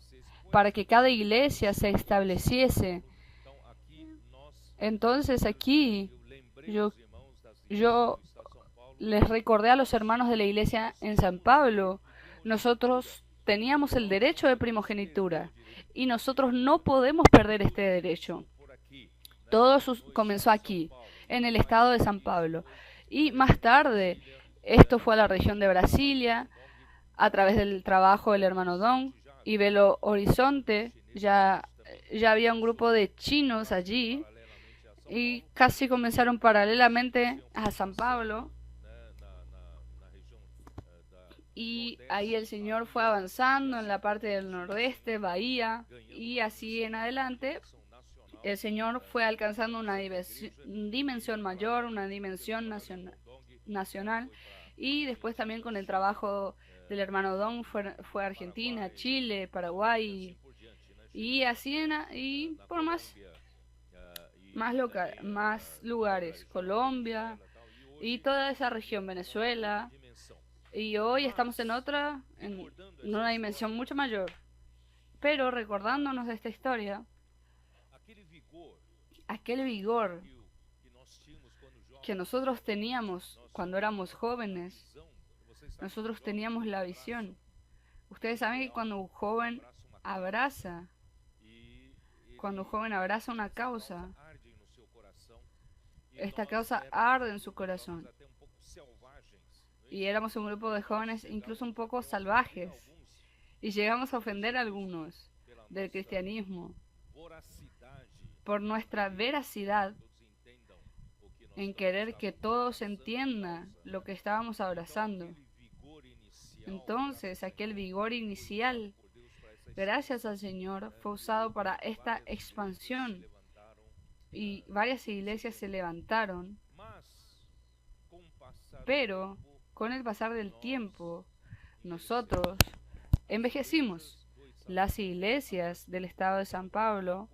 para que cada iglesia se estableciese. Entonces aquí yo les recordé a los hermanos de la iglesia en San Pablo, nosotros teníamos el derecho de primogenitura y nosotros no podemos perder este derecho. Todo comenzó aquí, en el estado de San Pablo. Y más tarde, esto fue a la región de Brasilia, a través del trabajo del hermano Dong, y Belo Horizonte, ya había un grupo de chinos allí, y casi comenzaron paralelamente a San Pablo. Y ahí el Señor fue avanzando en la parte del nordeste, Bahía, y así en adelante el Señor fue alcanzando una dimensión mayor, una dimensión nacional, y después también con el trabajo del hermano Dong fue a Argentina, Chile, Paraguay, y así y por más lugares, Colombia y toda esa región, Venezuela, y hoy estamos en una dimensión mucho mayor. Pero recordándonos de esta historia, aquel vigor que nosotros teníamos cuando éramos jóvenes, nosotros teníamos la visión. Ustedes saben que cuando un joven abraza una causa, esta causa arde en su corazón. Y éramos un grupo de jóvenes incluso un poco salvajes, y llegamos a ofender a algunos del cristianismo por nuestra veracidad en querer que todos entiendan lo que estábamos abrazando. Entonces, aquel vigor inicial, gracias al Señor, fue usado para esta expansión, y varias iglesias se levantaron. Pero con el pasar del tiempo, nosotros envejecimos. Las iglesias del estado de San Pablo,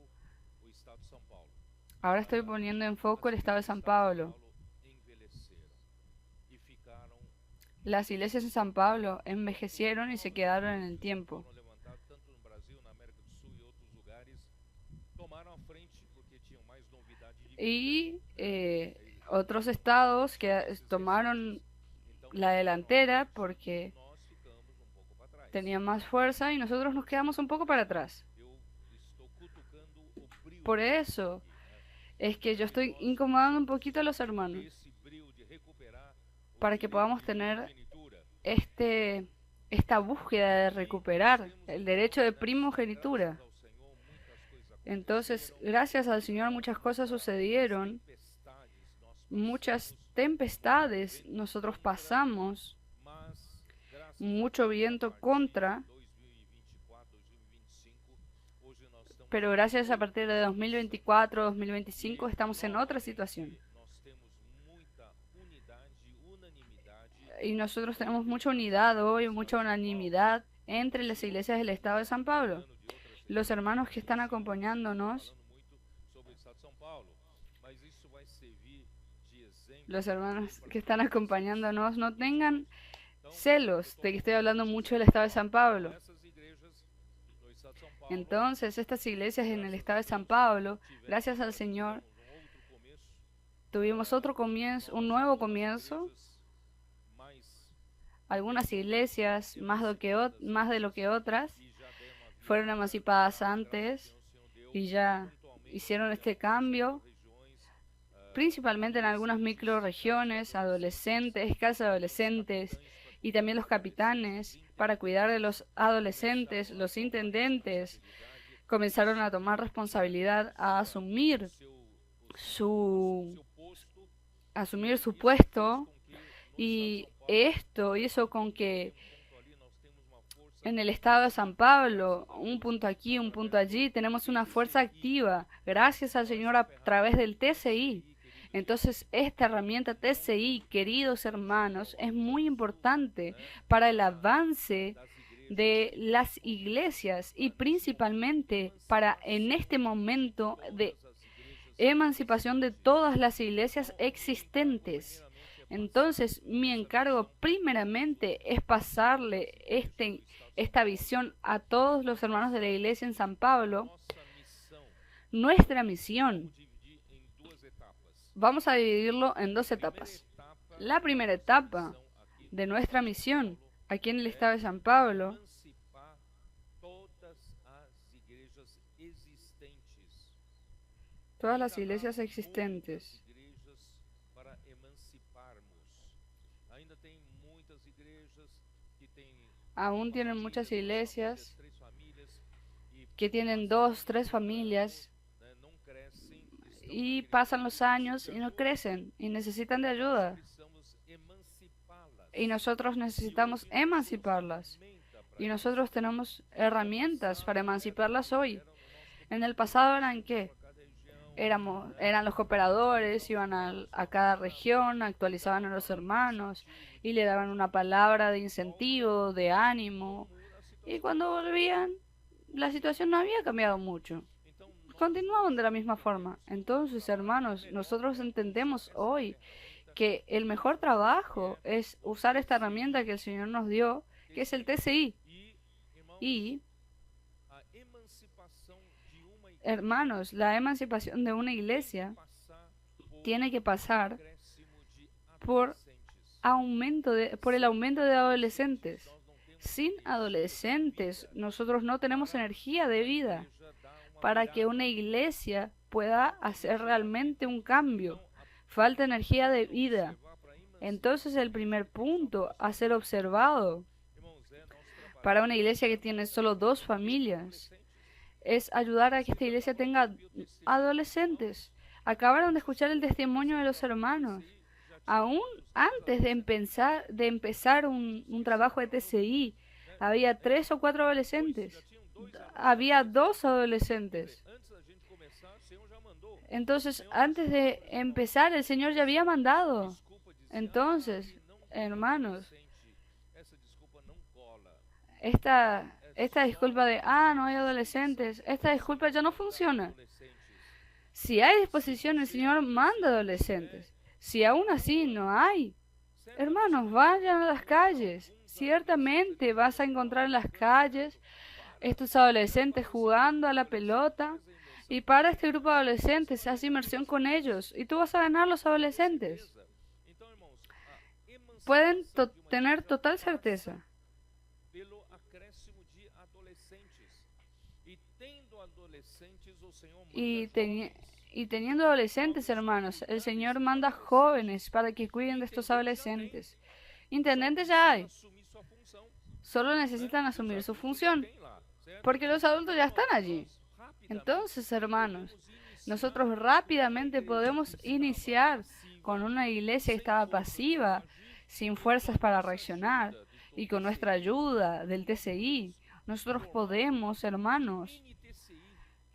ahora estoy poniendo en foco el estado de San Pablo. Las iglesias de San Pablo envejecieron y se quedaron en el tiempo. Y otros estados que tomaron la delantera porque tenían más fuerza, y nosotros nos quedamos un poco para atrás. Por eso es que yo estoy incomodando un poquito a los hermanos para que podamos tener este, esta búsqueda de recuperar el derecho de primogenitura. Entonces, gracias al Señor muchas cosas sucedieron, muchas tempestades nosotros pasamos, mucho viento contra, pero gracias a partir de 2024, 2025 estamos en otra situación. Y nosotros tenemos mucha unidad hoy, mucha unanimidad entre las iglesias del Estado de San Pablo. Los hermanos que están acompañándonos, no tengan celos de que estoy hablando mucho del Estado de San Pablo. Entonces, estas iglesias en el Estado de San Pablo, gracias al Señor, tuvimos otro comienzo, un nuevo comienzo. Algunas iglesias, más de lo que otras, fueron emancipadas antes y ya hicieron este cambio, principalmente en algunas microregiones, adolescentes, casas de adolescentes y también los capitanes para cuidar de los adolescentes, los intendentes comenzaron a tomar responsabilidad, a asumir su puesto, y esto hizo con que en el estado de San Pablo, un punto aquí, un punto allí, tenemos una fuerza activa, gracias al Señor a través del TCI. Entonces, esta herramienta TCI, queridos hermanos, es muy importante para el avance de las iglesias y principalmente para en este momento de emancipación de todas las iglesias existentes. Entonces, mi encargo primeramente es pasarle esta visión a todos los hermanos de la iglesia en San Pablo. Nuestra misión, vamos a dividirlo en dos etapas. La primera etapa de nuestra misión aquí en el estado de San Pablo todas las iglesias existentes. Aún tienen muchas iglesias que tienen 2, 3 familias y pasan los años y no crecen y necesitan de ayuda. Y nosotros necesitamos emanciparlas. Y nosotros tenemos herramientas para emanciparlas hoy. En el pasado eran ¿qué? Eran los cooperadores, iban a cada región, actualizaban a los hermanos y le daban una palabra de incentivo, de ánimo. Y cuando volvían, la situación no había cambiado mucho. Continuaban de la misma forma. Entonces, hermanos, nosotros entendemos hoy que el mejor trabajo es usar esta herramienta que el Señor nos dio, que es el TCI. Y hermanos, la emancipación de una iglesia tiene que pasar por el aumento de adolescentes. Sin adolescentes, nosotros no tenemos energía de vida para que una iglesia pueda hacer realmente un cambio. Falta energía de vida. Entonces, el primer punto a ser observado para una iglesia que tiene solo 2 familias es ayudar a que esta iglesia tenga adolescentes. Acabaron de escuchar el testimonio de los hermanos. Aún antes de empezar un trabajo de TCI, había 3 o 4 adolescentes. Había 2 adolescentes. Entonces, antes de empezar, el Señor ya había mandado. Entonces, hermanos, esta disculpa de, no hay adolescentes, esta disculpa ya no funciona. Si hay disposición, el Señor manda adolescentes. Si aún así no hay, hermanos, vayan a las calles. Ciertamente vas a encontrar en las calles estos adolescentes jugando a la pelota. Y para este grupo de adolescentes, haz inmersión con ellos. Y tú vas a ganar los adolescentes. Pueden tener total certeza. Y, y teniendo adolescentes, hermanos, el Señor manda jóvenes para que cuiden de estos adolescentes. Intendentes ya hay, solo necesitan asumir su función, porque los adultos ya están allí. Entonces, hermanos, nosotros rápidamente podemos iniciar con una iglesia que estaba pasiva, sin fuerzas para reaccionar, y con nuestra ayuda del TCI, nosotros podemos, hermanos,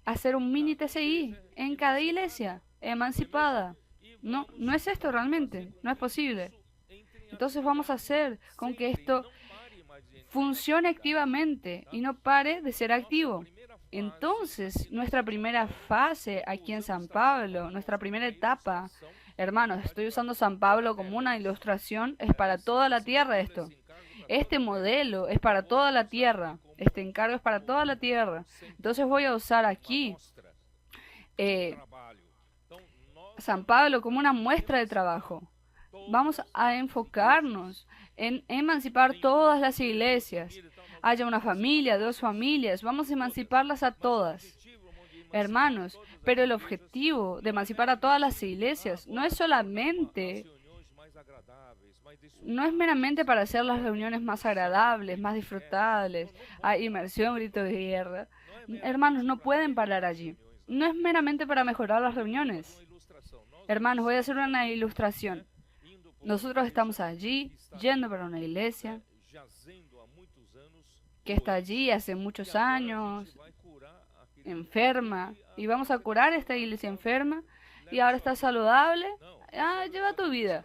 hacer un mini TCI en cada iglesia, emancipada. No, no es esto realmente, no es posible. Entonces vamos a hacer con que esto funcione activamente y no pare de ser activo. Entonces, nuestra primera fase aquí en San Pablo, nuestra primera etapa, hermanos, estoy usando San Pablo como una ilustración, es para toda la tierra esto. Este modelo es para toda la tierra, este encargo es para toda la tierra. Entonces voy a usar aquí San Pablo como una muestra de trabajo. Vamos a enfocarnos en emancipar todas las iglesias. Haya una familia, 2 familias, vamos a emanciparlas a todas. Hermanos, pero el objetivo de emancipar a todas las iglesias no es meramente para hacer las reuniones más agradables, más disfrutables, inmersión, grito de guerra. Hermanos, no pueden parar allí. No es meramente para mejorar las reuniones. Hermanos, voy a hacer una ilustración. Nosotros estamos allí, yendo para una iglesia que está allí hace muchos años, enferma, y vamos a curar esta iglesia enferma, y ahora está saludable. Lleva tu vida.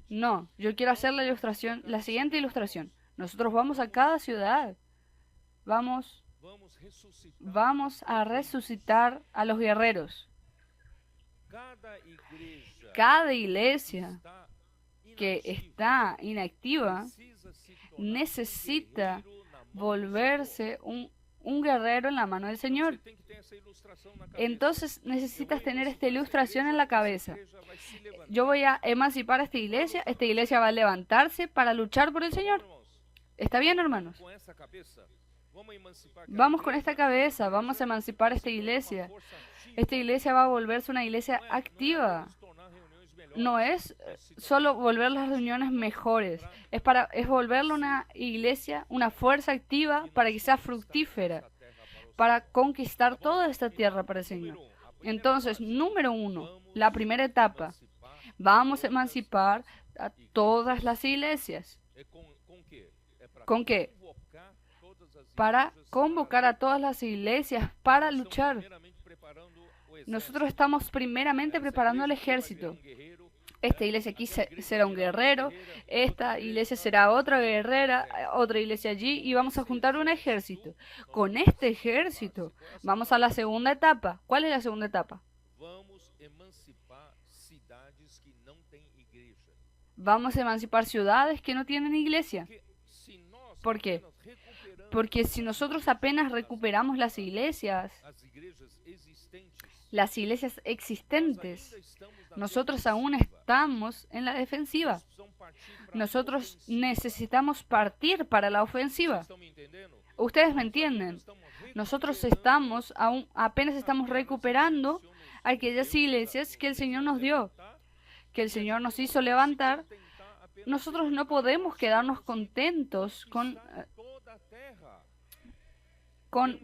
No, yo quiero hacer la ilustración, la siguiente ilustración. Nosotros vamos a cada ciudad, vamos a resucitar a los guerreros. Cada iglesia que está inactiva necesita volverse un guerrero en la mano del Señor. Entonces necesitas tener esta ilustración en la cabeza. Yo voy a emancipar a esta iglesia va a levantarse para luchar por el Señor. ¿Está bien, hermanos? Vamos con esta cabeza, vamos a emancipar a esta iglesia. Esta iglesia va a volverse una iglesia activa. No es solo volver las reuniones mejores, es volverla una iglesia, una fuerza activa para que sea fructífera, para conquistar toda esta tierra para el Señor. Entonces, número 1, la primera etapa, vamos a emancipar a todas las iglesias. ¿Con qué? Para convocar a todas las iglesias para luchar. Nosotros estamos primeramente preparando el ejército. Esta iglesia aquí será un guerrero, esta iglesia será otra guerrera, otra iglesia allí, y vamos a juntar un ejército. Con este ejército vamos a la segunda etapa. ¿Cuál es la segunda etapa? Vamos a emancipar ciudades que no tienen iglesia. ¿Por qué? Porque si nosotros apenas recuperamos las iglesias existentes, nosotros aún estamos en la defensiva. Nosotros necesitamos partir para la ofensiva. ¿Ustedes me entienden? Nosotros apenas estamos recuperando aquellas iglesias que el Señor nos dio, que el Señor nos hizo levantar. Nosotros no podemos quedarnos contentos con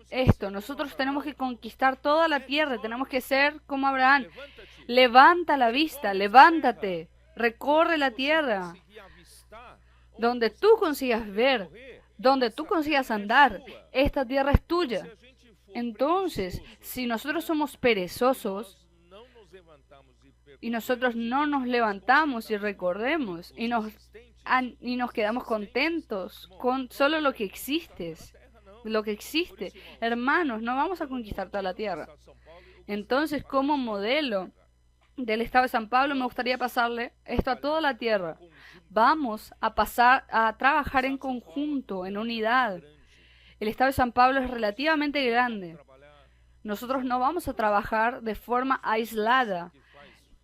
esto. Nosotros tenemos que conquistar toda la tierra, tenemos que ser como Abraham. Levanta la vista, levántate, recorre la tierra. Donde tú consigas ver, donde tú consigas andar, esta tierra es tuya. Entonces, si nosotros somos perezosos y nosotros no nos levantamos y recorremos y nos quedamos contentos con solo lo que existe, hermanos, no vamos a conquistar toda la tierra. Entonces, como modelo del Estado de San Pablo, me gustaría pasarle esto a toda la tierra. Vamos a pasar a trabajar en conjunto, en unidad. El Estado de San Pablo es relativamente grande. Nosotros no vamos a trabajar de forma aislada.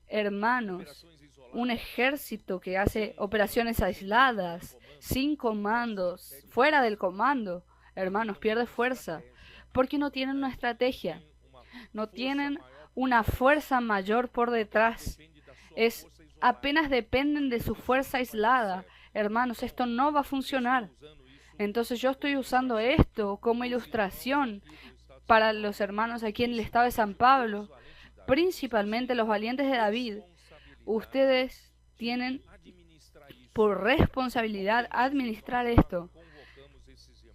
Hermanos, un ejército que hace operaciones aisladas, sin comandos, fuera del comando, hermanos, pierde fuerza. porque no tienen una estrategia, no tienen una fuerza mayor por detrás. Apenas dependen de su fuerza aislada. Hermanos, esto no va a funcionar. Entonces yo estoy usando esto como ilustración para los hermanos aquí en el estado de San Pablo, principalmente los valientes de David. Ustedes tienen por responsabilidad administrar esto.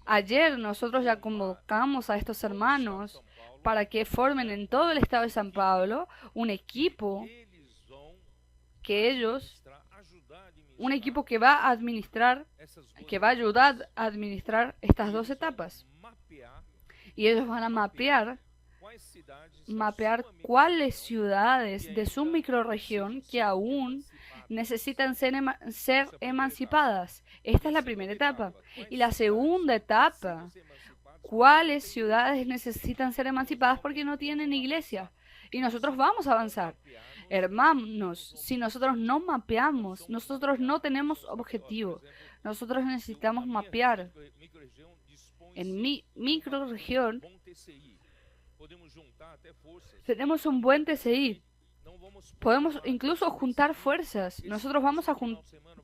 Ayer nosotros ya convocamos a estos hermanos para que formen en todo el estado de San Pablo un equipo que va a administrar, que va a ayudar a administrar estas dos etapas. Y ellos van a mapear cuáles ciudades de su microrregión que aún necesitan ser emancipadas. Esta es la primera etapa. Y la segunda etapa, cuáles ciudades necesitan ser emancipadas porque no tienen iglesia. Y nosotros vamos a avanzar. Hermanos, si nosotros no mapeamos, nosotros no tenemos objetivo. Nosotros necesitamos mapear. En mi microrregión tenemos un buen TCI. Podemos incluso juntar fuerzas. Nosotros vamos a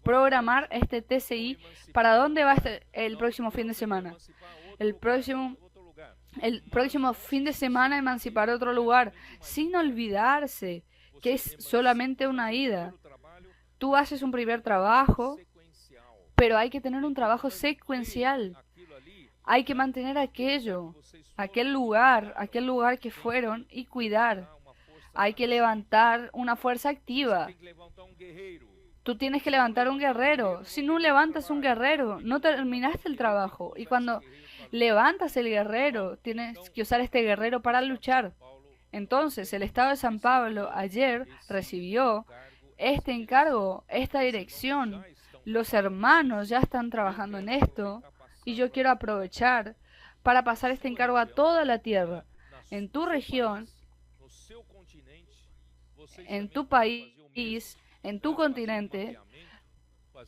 programar este TCI. ¿Para dónde va el próximo fin de semana? El próximo fin de semana emancipar otro lugar, sin olvidarse que es solamente una ida. Tú haces un primer trabajo, pero hay que tener un trabajo secuencial. Hay que mantener aquel lugar que fueron y cuidar. Hay que levantar una fuerza activa. Tú tienes que levantar un guerrero. Si no levantas un guerrero, no terminaste el trabajo. Y cuando levantas el guerrero, tienes que usar este guerrero para luchar. Entonces, el estado de San Pablo ayer recibió este encargo, esta dirección. Los hermanos ya están trabajando en esto y yo quiero aprovechar para pasar este encargo a toda la tierra. En tu región, en tu país, en tu continente,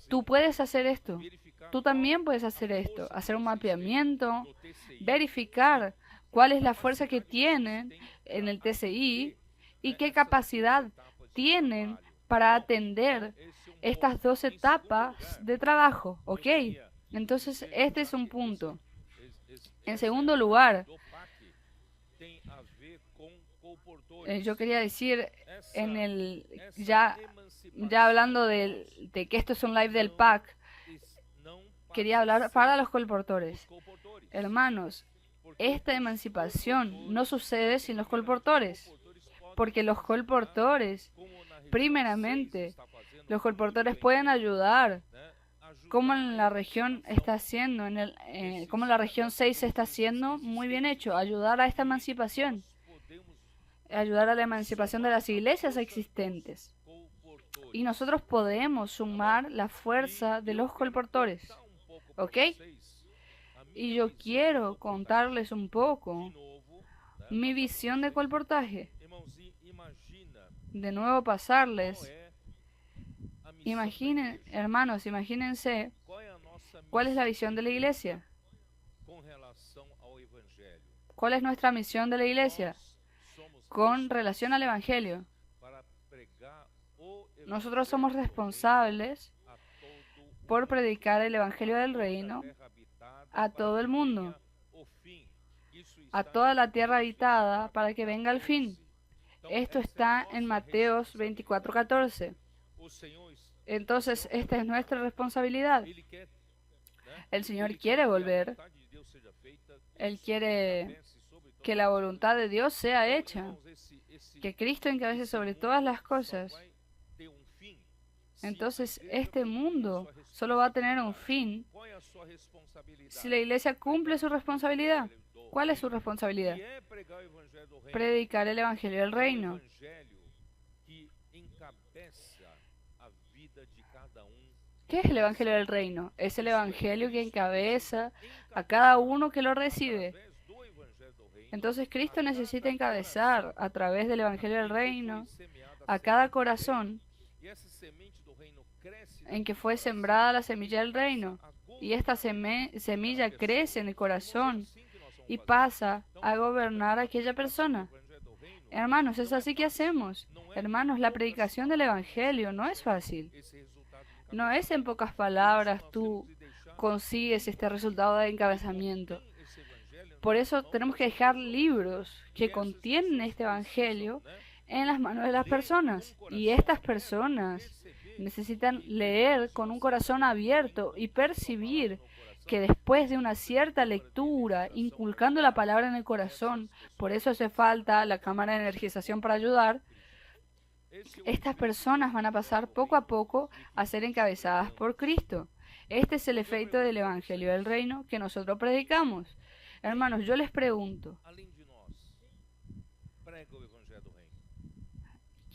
tú puedes hacer esto. Tú también puedes hacer esto, hacer un mapeamiento, verificar cuál es la fuerza que tienen en el TCI y qué capacidad tienen para atender estas dos etapas de trabajo, ¿ok? Entonces, este es un punto. En segundo lugar, yo quería decir, ya hablando de que esto es un live del PAC, quería hablar para los colportores. Hermanos, esta emancipación no sucede sin los colportores, porque los colportores, primeramente, los colportores pueden ayudar, como en la región está haciendo, como en la región 6 está haciendo, muy bien hecho, ayudar a esta emancipación, ayudar a la emancipación de las iglesias existentes. Y nosotros podemos sumar la fuerza de los colportores, ¿ok? Y yo quiero contarles un poco mi visión de colportaje. De nuevo pasarles. Hermanos, imagínense cuál es la visión de la iglesia. ¿Cuál es nuestra misión de la iglesia con relación al evangelio? Nosotros somos responsables por predicar el evangelio del reino a todo el mundo, a toda la tierra habitada, para que venga el fin. Esto está en Mateos 24:14. Entonces, esta es nuestra responsabilidad. El Señor quiere volver. Él quiere que la voluntad de Dios sea hecha, que Cristo encabece sobre todas las cosas. Entonces, este mundo solo va a tener un fin si la iglesia cumple su responsabilidad. ¿Cuál es su responsabilidad? Predicar el evangelio del reino. ¿Qué es el evangelio del reino? Es el evangelio que encabeza a cada uno que lo recibe. Entonces Cristo necesita encabezar a través del evangelio del reino a cada corazón en que fue sembrada la semilla del reino. Y esta semilla crece en el corazón y pasa a gobernar a aquella persona. Hermanos, es así que hacemos. Hermanos, la predicación del Evangelio no es fácil. No es en pocas palabras tú consigues este resultado de encabezamiento. Por eso tenemos que dejar libros que contienen este Evangelio en las manos de las personas. Y estas personas necesitan leer con un corazón abierto y percibir que después de una cierta lectura, inculcando la palabra en el corazón, por eso hace falta la cámara de energización para ayudar, estas personas van a pasar poco a poco a ser encabezadas por Cristo. Este es el efecto del Evangelio del Reino que nosotros predicamos. Hermanos, yo les pregunto,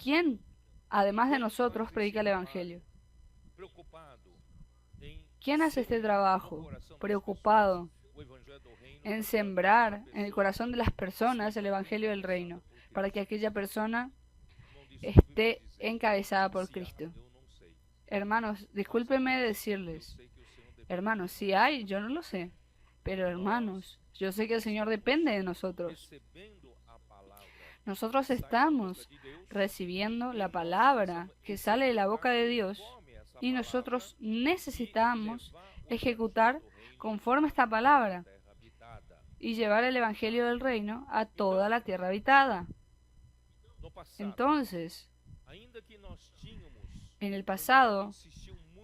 ¿quién, además de nosotros, predica el Evangelio? ¿Quién hace este trabajo preocupado en sembrar en el corazón de las personas el Evangelio del Reino, para que aquella persona esté encabezada por Cristo? Hermanos, discúlpenme decirles, hermanos, si hay, yo no lo sé, pero hermanos, yo sé que el Señor depende de nosotros. Nosotros estamos recibiendo la palabra que sale de la boca de Dios y nosotros necesitamos ejecutar conforme a esta palabra y llevar el Evangelio del Reino a toda la tierra habitada. Entonces, en el pasado,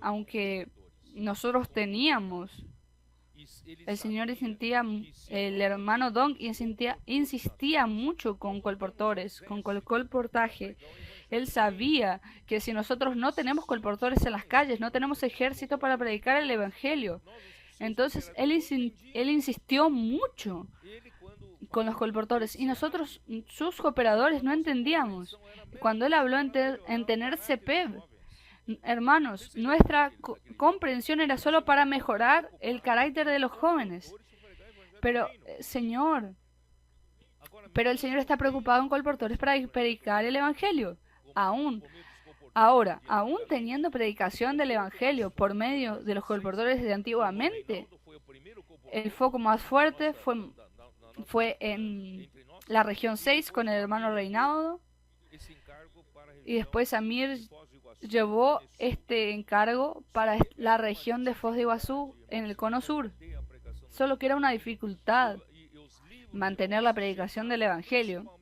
aunque nosotros teníamos, el hermano Dong insistía mucho con colportores, con colportaje. Él sabía que si nosotros no tenemos colportores en las calles, no tenemos ejército para predicar el Evangelio. Entonces, él insistió mucho con los colportores y nosotros, sus cooperadores, no entendíamos. Cuando él habló en tener CPEB, hermanos, nuestra comprensión era solo para mejorar el carácter de los jóvenes. Pero, el Señor está preocupado en colportores para predicar el Evangelio. Aún teniendo predicación del Evangelio por medio de los colportores de antiguamente, el foco más fuerte fue en la región 6 con el hermano Reinaldo, y después Amir llevó este encargo para la región de Foz de Iguazú en el cono sur. Solo que era una dificultad mantener la predicación del Evangelio.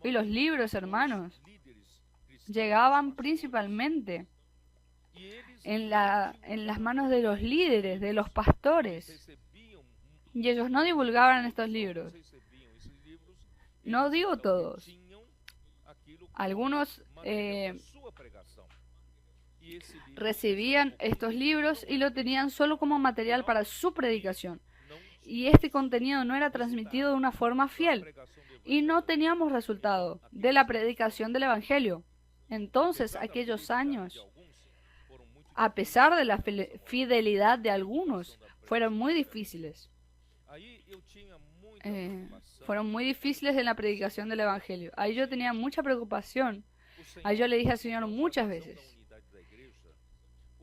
Y los libros, hermanos, llegaban principalmente en las manos de los líderes, de los pastores. Y ellos no divulgaban estos libros. No digo todos. Algunos recibían estos libros y lo tenían solo como material para su predicación. Y este contenido no era transmitido de una forma fiel. Y no teníamos resultado de la predicación del Evangelio. Entonces, aquellos años, a pesar de la fidelidad de algunos, fueron muy difíciles. Fueron muy difíciles en la predicación del Evangelio. Ahí yo tenía mucha preocupación. Ahí yo le dije al Señor muchas veces: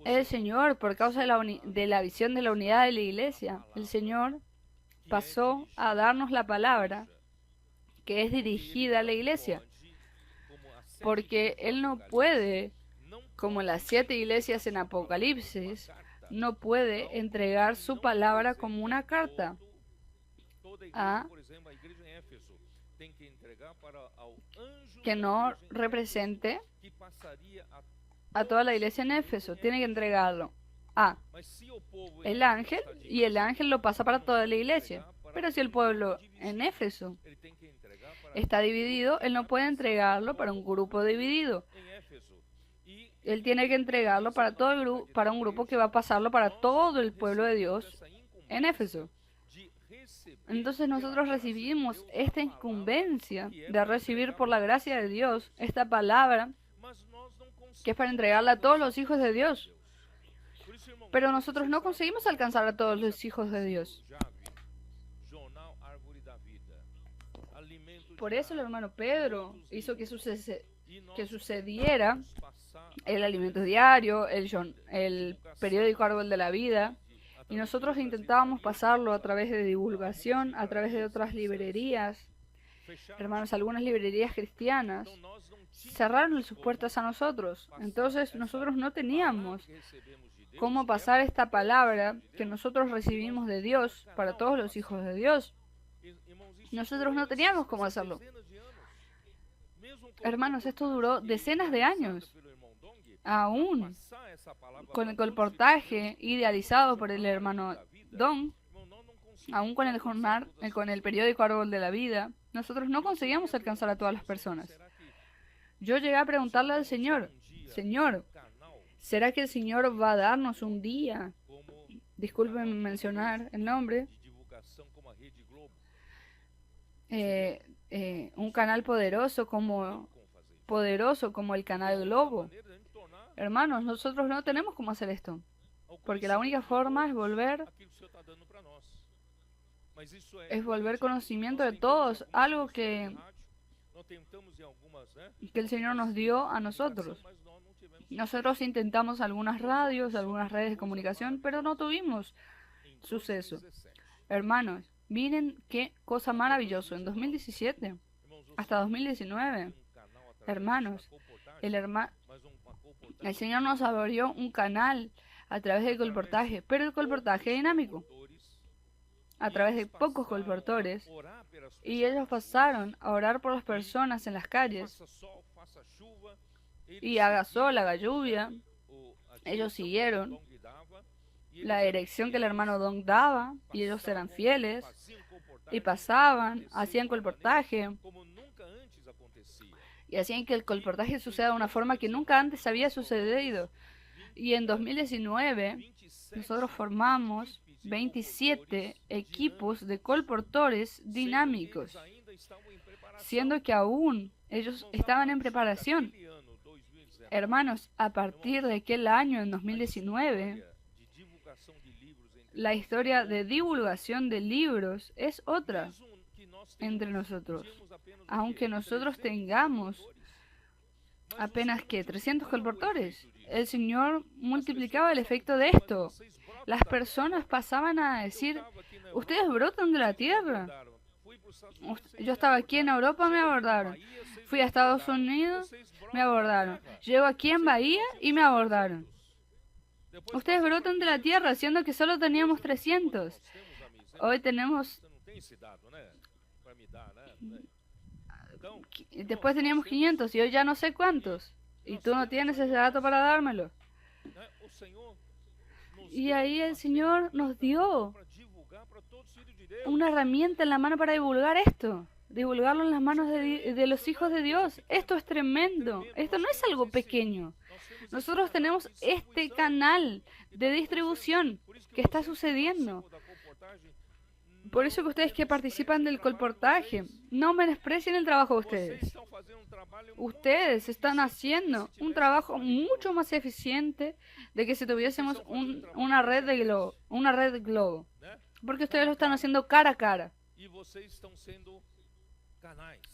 el Señor, por causa de la visión de la unidad de la iglesia, el Señor pasó a darnos la palabra que es dirigida a la iglesia. Porque Él no puede, como las 7 iglesias en Apocalipsis, no puede entregar su palabra como una carta que no represente a toda la iglesia en Éfeso. Tiene que entregarlo a el ángel, y el ángel lo pasa para toda la iglesia. Pero si el pueblo en Éfeso está dividido, él no puede entregarlo para un grupo dividido. Él tiene que entregarlo para para un grupo que va a pasarlo para todo el pueblo de Dios en Éfeso. Entonces nosotros recibimos esta incumbencia de recibir por la gracia de Dios esta palabra que es para entregarla a todos los hijos de Dios. Pero nosotros no conseguimos alcanzar a todos los hijos de Dios. Por eso el hermano Pedro hizo que sucediera el alimento diario, el periódico Árbol de la Vida, Y nosotros intentábamos pasarlo a través de divulgación, a través de otras librerías. Hermanos, algunas librerías cristianas cerraron sus puertas a nosotros. Entonces nosotros no teníamos cómo pasar esta palabra que nosotros recibimos de Dios para todos los hijos de Dios. Nosotros no teníamos cómo hacerlo. Hermanos, esto duró decenas de años. Aún con el colportaje idealizado por el hermano Dong, aún con el jornal, con el periódico Árbol de la Vida, nosotros no conseguíamos alcanzar a todas las personas. Yo llegué a preguntarle al Señor, Señor, ¿será que el Señor va a darnos un día? Discúlpenme mencionar el nombre. Un canal poderoso como el canal Globo. Hermanos, nosotros no tenemos cómo hacer esto, porque la única forma es volver conocimiento de todos, algo que el Señor nos dio a nosotros. Nosotros intentamos algunas radios, algunas redes de comunicación, pero no tuvimos suceso. Hermanos, miren qué cosa maravillosa. En 2017 hasta 2019, hermanos, el Señor nos abrió un canal a través del colportaje, pero el colportaje dinámico, a través de pocos colportores, y ellos pasaron a orar por las personas en las calles, y haga sol, haga lluvia, ellos siguieron la dirección que el hermano Dong daba, y ellos eran fieles, y pasaban, hacían colportaje, y hacían que el colportaje suceda de una forma que nunca antes había sucedido. Y en 2019 nosotros formamos 27 equipos de colportores dinámicos, siendo que aún ellos estaban en preparación. Hermanos, a partir de aquel año, en 2019, la historia de divulgación de libros es otra entre nosotros. Aunque nosotros tengamos apenas que 300 colportores, el Señor multiplicaba el efecto de esto. Las personas pasaban a decir, ustedes brotan de la tierra. Yo estaba aquí en Europa, me abordaron. Fui a Estados Unidos, me abordaron. Llego aquí en Bahía y me abordaron. Ustedes brotan de la tierra, siendo que solo teníamos 300. Hoy tenemos... Después teníamos 500 y hoy ya no sé cuántos. Y tú no tienes ese dato para dármelo. Y ahí el Señor nos dio una herramienta en la mano para divulgar esto. Divulgarlo en las manos de los hijos de Dios. Esto es tremendo. Esto no es algo pequeño. Nosotros tenemos este canal de distribución que está sucediendo. Por eso que ustedes que participan del colportaje, no menosprecien el trabajo de ustedes. Ustedes están haciendo un trabajo mucho más eficiente de que si tuviésemos una red de globo. Porque ustedes lo están haciendo cara a cara. Y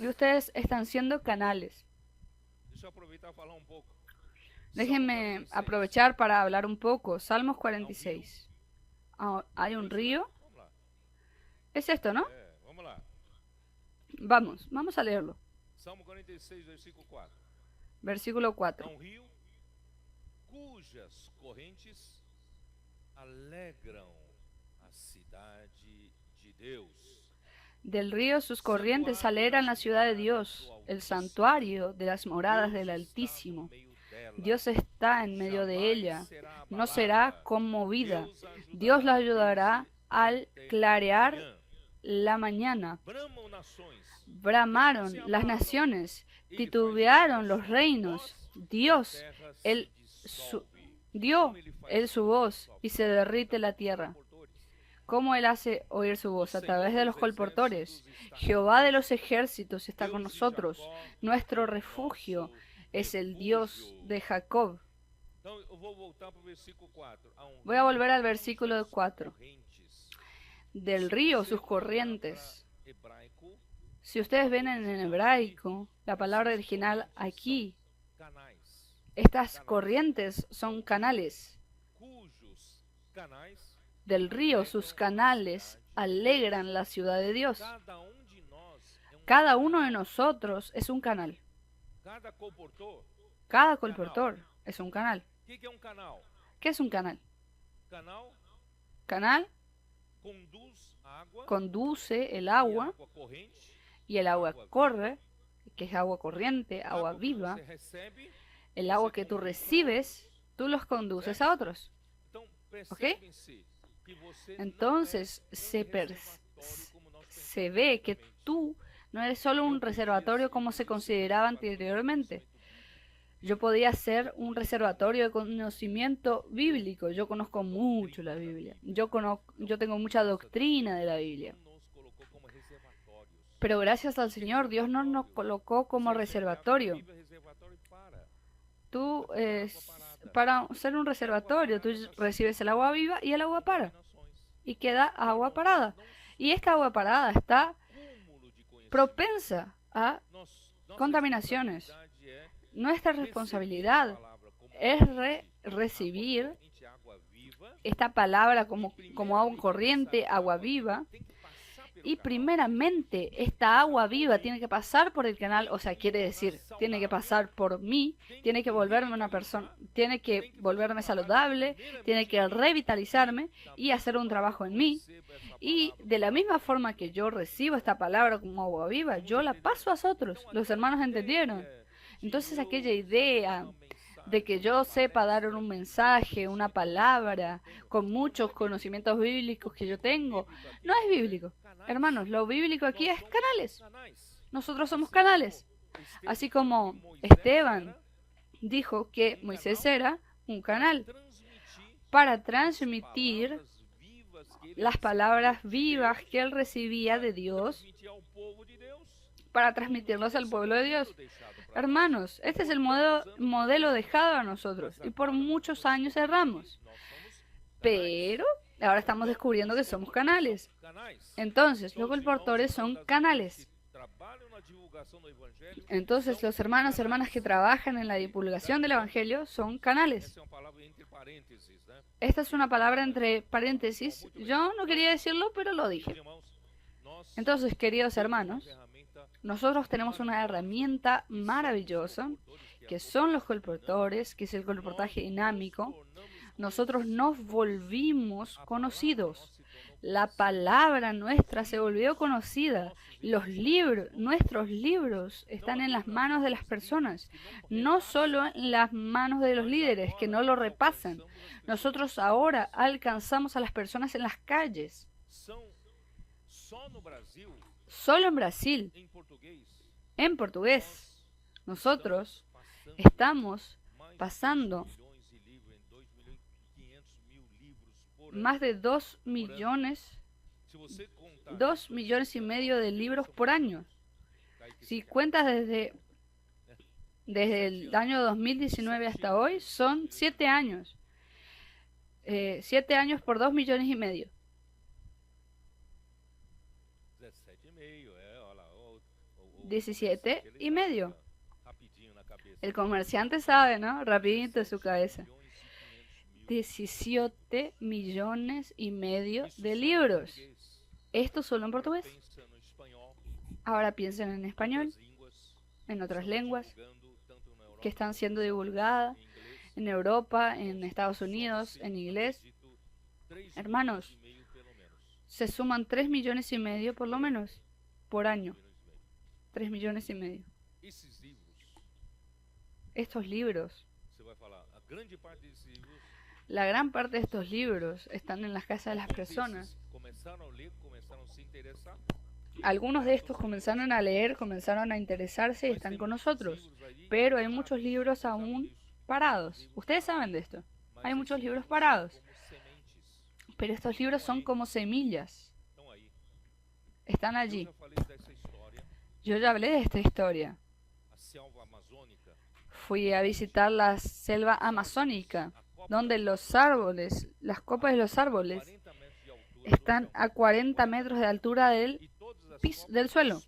ustedes están siendo canales. Déjenme aprovechar para hablar un poco. Salmos 46. Hay un río. Es esto, ¿no? Vamos a leerlo. Salmo 46, versículo 4. Versículo 4. Um rio cujas correntes alegram a cidade de Deus. Del río sus corrientes alegran la ciudad de Dios, el santuario de las moradas del Altísimo. Dios está en medio de ella, no será conmovida. Dios la ayudará al clarear la mañana. Bramaron las naciones, titubearon los reinos. Dios, dio él su voz y se derrite la tierra. ¿Cómo él hace oír su voz? A través de los colportores. Jehová de los ejércitos está con nosotros. Nuestro refugio es el Dios de Jacob. Voy a volver al versículo 4. Del río sus corrientes. Si ustedes ven en el hebraico, la palabra original aquí, estas corrientes son canales. del río, sus canales, alegran la ciudad de Dios. Cada um de nós é um Cada uno de nosotros es un canal. cada colportor. Cada colportor es un canal. O que é um canal? ¿Qué es un canal? Canal Canal conduz água conduce el e agua água corrente. y el agua corre, que es agua corriente, agua Água que viva. você recebe. El agua que tú recibes, tú los conduces a otros. Então, Ok? percebe-se que você Entonces não é se, um per- reservatório como nós se ve que tú no eres solo un reservatorio como se consideraba anteriormente. Yo podía ser un reservatorio de conocimiento bíblico. Yo conozco mucho la Biblia. Yo tengo mucha doctrina de la Biblia. nos colocou como reservatórios. Pero gracias al Señor, Dios no nos colocó como reservatorio. Viva reservatório para. Tú, para ser un reservatorio, tú recibes el agua viva y el agua para. Nações. Y queda agua parada. Y esta agua parada está Cúmulo de conhecimento. propensa a Nossa contaminaciones. responsabilidade é Nuestra receber responsabilidad a palavra como es recibir corrente, água viva. esta palabra como agua corriente, agua viva. Tem que passar pelo Y canal. primeramente esta agua viva tiene que pasar por el canal, o sea, quiere decir, tiene que pasar por mí, tiene que volverme una persona, tiene que volverme saludable, tiene que revitalizarme y hacer un trabajo en mí. Y de la misma forma que yo recibo esta palabra como agua viva, yo la paso a otros. Los hermanos entendieron. Entonces aquella idea de que yo sepa dar un mensaje, una palabra, con muchos conocimientos bíblicos que yo tengo, no es bíblico. Hermanos, lo bíblico aquí es canales. Canais. Nosotros somos canales. Así como Esteban dijo que Moisés era un canal para transmitir las palabras vivas que él recibía de Dios, para transmitirlos al pueblo de Dios. Hermanos, este es el modelo dejado a nosotros y por muchos años erramos. Pero ahora estamos descubriendo que somos canales. Entonces, los colportores son canales. Entonces, los hermanos y hermanas que trabajan en la divulgación del Evangelio son canales. Esta es una palabra entre paréntesis. Yo no quería decirlo, pero lo dije. Entonces, queridos hermanos, nosotros tenemos una herramienta maravillosa, que son los colportores, que es el colportaje dinámico. Nosotros nos volvimos conocidos. La palabra nuestra se volvió conocida. Los libros, nuestros libros están en las manos de las personas, no solo en las manos de los líderes que no lo repasan. Nosotros ahora alcanzamos a las personas en las calles. Solo en Brasil, en portugués, nosotros estamos pasando más de 2 millones y medio de libros por año. Si cuentas desde el año 2019 hasta hoy, son 7 años. 7 años por 2 millones y medio. 17 y medio. El comerciante sabe, ¿no? Rapidito de su cabeza. 17 millones y medio de libros. Esto solo en portugués. Ahora piensen en español, en otras lenguas que están siendo divulgadas en Europa, en Estados Unidos, en inglés. Hermanos, se suman 3 millones y medio por lo menos por año. 3 millones y medio. Estos libros, la gran parte de estos libros están en las casas de las personas. Algunos de estos comenzaron a leer, comenzaron a interesarse y están con nosotros. Pero hay muchos libros aún parados. Ustedes saben de esto. Hay muchos libros parados. Pero estos libros son como semillas. Están allí. Yo ya hablé de esta historia. Fui a visitar la selva amazónica, donde los árboles, las copas de los árboles, están a 40 metros de altura del suelo.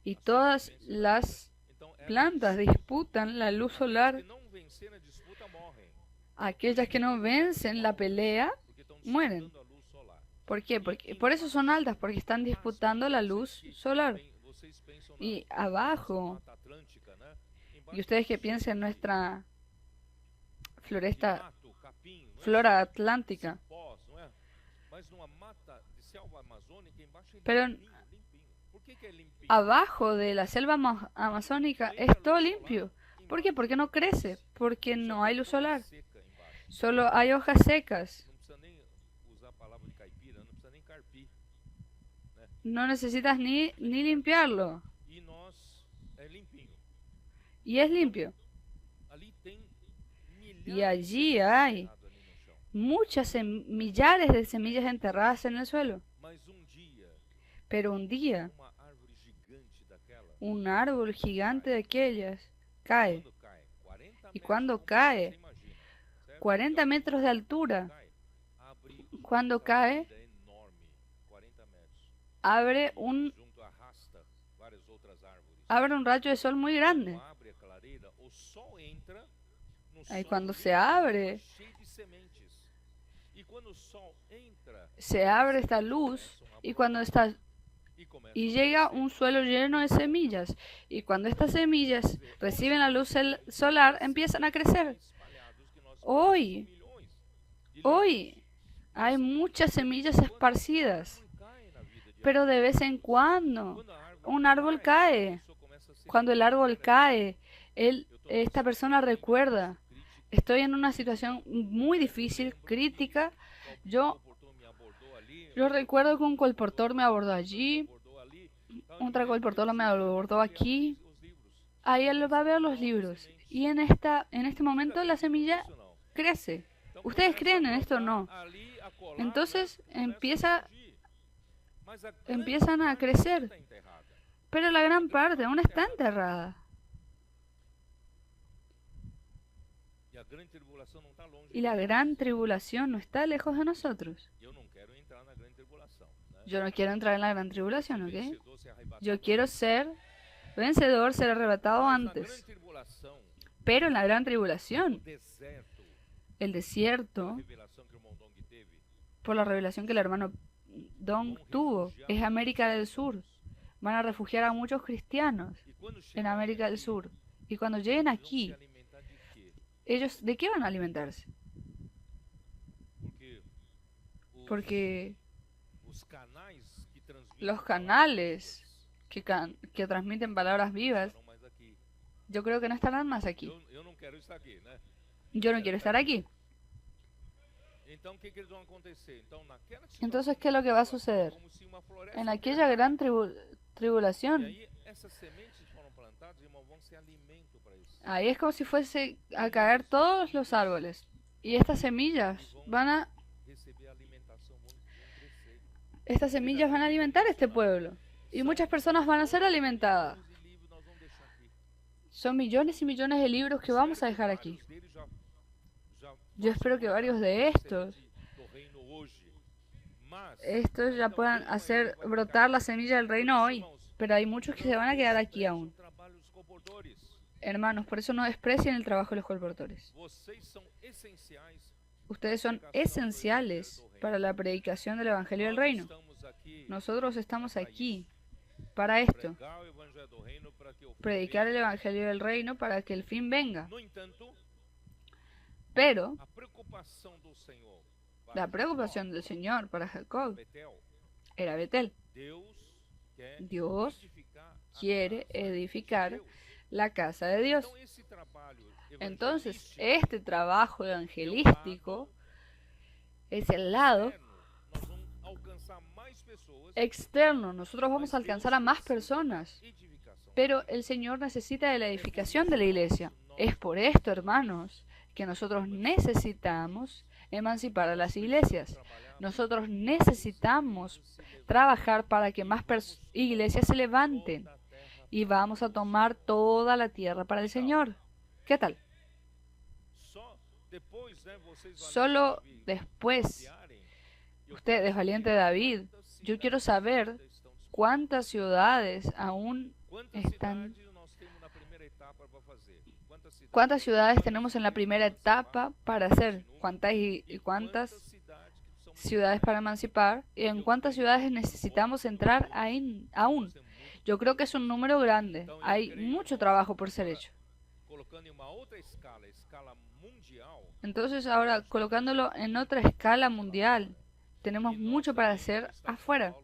Y todas las plantas disputan la luz solar Aquellas que no vencen la pelea porque estão mueren. disputando a luz solar. ¿Por qué? Porque, por eso son altas, porque están disputando la luz solar. Vocês pensam Y na abajo, Mata Atlântica, né? y Embaixo ustedes que piensen en nuestra de floresta, mato, capim, não é? flora atlántica, Cipós, não é? Mas numa mata de selva amazônica, embaixo é pero limpinho, limpinho. Por que é limpinho? abajo de la selva amazónica es todo limpio. ¿Por qué? Porque no crece, porque no hay luz solar. Seca embaixo. Solo hay hojas secas. Não precisa nem usar a palavra de caipira, não precisa nem carpir. No necesitas ni limpiarlo. E nós é limpinho. Y es limpio. Ali tem Y allí hay enterrado ali no chão. muchas millares de semillas enterradas en el suelo. Mas dia, Pero un día, uma árvore gigante daquela, un árbol gigante de aquellas cae. quando cai 40 Y cuando metros, cae, você imagina, certo? 40 metros de altura, Cai, abre cuando uma cae, avenida enorme, 40 metros. abre un, Junto arrasta várias outras árvores. abre un rayo de sol muy grande. Quando abre a clareira, o sol entra no Ahí solo cuando dele, se abre, cheio de sementes. E quando o sol entra, se abre esta luz y cuando está y llega un suelo lleno de semillas. Y cuando estas semillas reciben la luz solar, empiezan a crecer. espalhados que nós Hoy, milhões de hoy hay muchas semillas esparcidas, caem na vida de pero de vez en cuando quando a árvore un árbol cae. a pessoa começa a ser Cuando el árbol cae, esta persona recuerda, estoy en una situación muy difícil, crítica. Yo me abordou ali, recuerdo que un colportor me abordó allí, abordou ali, otra colportora me abordó aquí. os livros. Ahí él va a ver los libros. Y en este momento la semilla Isso não. crece. ¿Ustedes creen en esto o no? Ali a colar, Entonces né, empiezan mas a grande a crecer. está enterrada. Pero la gran parte aún está enterrada. E a grande tribulação não está longe. Y la gran tribulación no está lejos de nosotros. Eu não quero entrar na grande tribulação, né? Yo no quiero entrar en la gran tribulación, ¿ok? Vencedor se arrebatar. Yo quiero ser vencedor, ser arrebatado Mas na antes. grande tribulação, Pero en la gran o tribulación, deserto, el a desierto, revelação que o irmão Dong teve, por la revelación que el hermano Dong tuvo, es América del Sur. Van a refugiar a muchos cristianos e quando en chegar América del Sur. Y cuando lleguen vão se aquí, alimentar de quê? ¿ellos de qué van a alimentarse? Porque Porque os canais que transmitem los canales que transmiten palabras vivas, estarão mais aqui. yo creo que no estarán más aquí. Eu não quero estar aqui, né? Yo no quiero estar aquí. Então o que eles vão acontecer? Então naquela Entonces, ¿qué es lo que va a suceder? como se uma floresta. En aquella gran E tribulación, aí essas sementes foram plantadas, irmão, vão ser alimento para isso. ahí es como si fuese a caer todos los árboles. Y estas semillas van a Receber alimentação, vão crescer. Estas semillas van a alimentar a este pueblo. Y muchas personas van a ser alimentadas. Os livros nós vamos deixar aqui. Son millones y millones de libros que vamos a dejar aquí. Vários deles já Yo espero que varios de estos, do reino hoje. Mas ya puedan hacer brotar la semilla del reino hoy. Pero hay muchos que se van a quedar aquí aún. o trabalho dos comportores. Hermanos, por eso no desprecien el trabajo de los colportores. Vocês são essenciais. Ustedes son esenciales para la predicación del Evangelio del Reino. Estamos aqui Nosotros estamos aquí para esto. pregar o evangelho do reino para que o fim Predicar el Evangelio del Reino para que el fin venga. venha. No entanto, Pero a preocupação do Senhor la preocupación del Señor para Jacob Betel, era Betel. Deus Dios quer edificar a quiere casa de edificar Deus. la casa de Dios. Então esse trabalho Entonces, evangelístico este trabajo evangelístico es el lado externo, nós vamos alcançar mais pessoas, externo. Nosotros vamos a alcanzar a más personas. edificação. Pero el Señor necesita de la edificación de la iglesia. Es por esto, hermanos, que nosotros necesitamos emancipar a las iglesias. Nosotros necesitamos trabajar para que más iglesias se levanten. Y vamos a tomar toda la tierra para el Señor. ¿Qué tal? Só depois, né, vocês Solo valentes después, confiarem, ustedes, valiente David, yo quiero saber cuántas ciudades aún quantas están cidades nós temos na primeira etapa ¿Cuántas ciudades tenemos en la primera etapa para hacer? ¿Cuántas ciudades para emancipar? ¿Y en cuántas ciudades necesitamos entrar aún? Yo creo que es un número grande. Hay mucho trabajo por ser hecho. Entonces ahora, colocándolo en otra escala mundial, tenemos mucho para hacer afuera.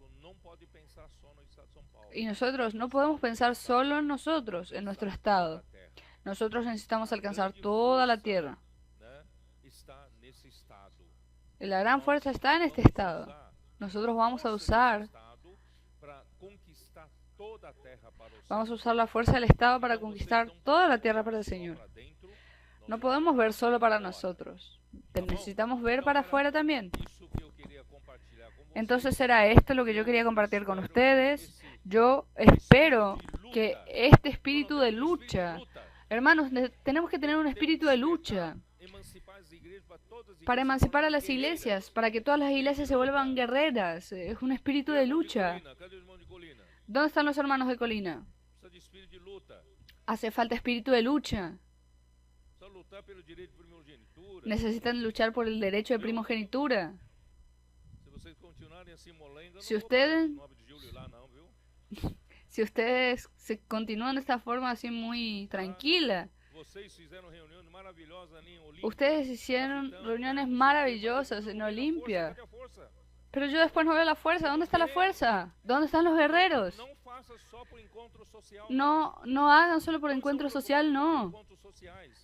Y nosotros no podemos pensar solo en nosotros, en nuestro estado. Nosotros necesitamos alcanzar toda la tierra. Y la gran fuerza está en este estado. Nosotros vamos a usar la fuerza del estado para conquistar toda la tierra para el Señor. No podemos ver solo para nosotros. Necesitamos ver para afuera también. Entonces era esto lo que yo quería compartir con ustedes. Yo espero que este espíritu de lucha, hermanos, tenemos que tener un espíritu de lucha para emancipar a las iglesias, para que todas las iglesias se vuelvan guerreras. Es un espíritu de lucha. ¿Dónde están los hermanos de Colina? Hace falta espíritu de lucha. Necesitan luchar por el derecho de primogenitura. Si ustedes se continúan de esta forma así muy tranquila, ustedes hicieron reuniones maravillosas en Olimpia, pero yo después no veo la fuerza. ¿Dónde está la fuerza? ¿Dónde están los guerreros? No hagan solo por encuentro social, no.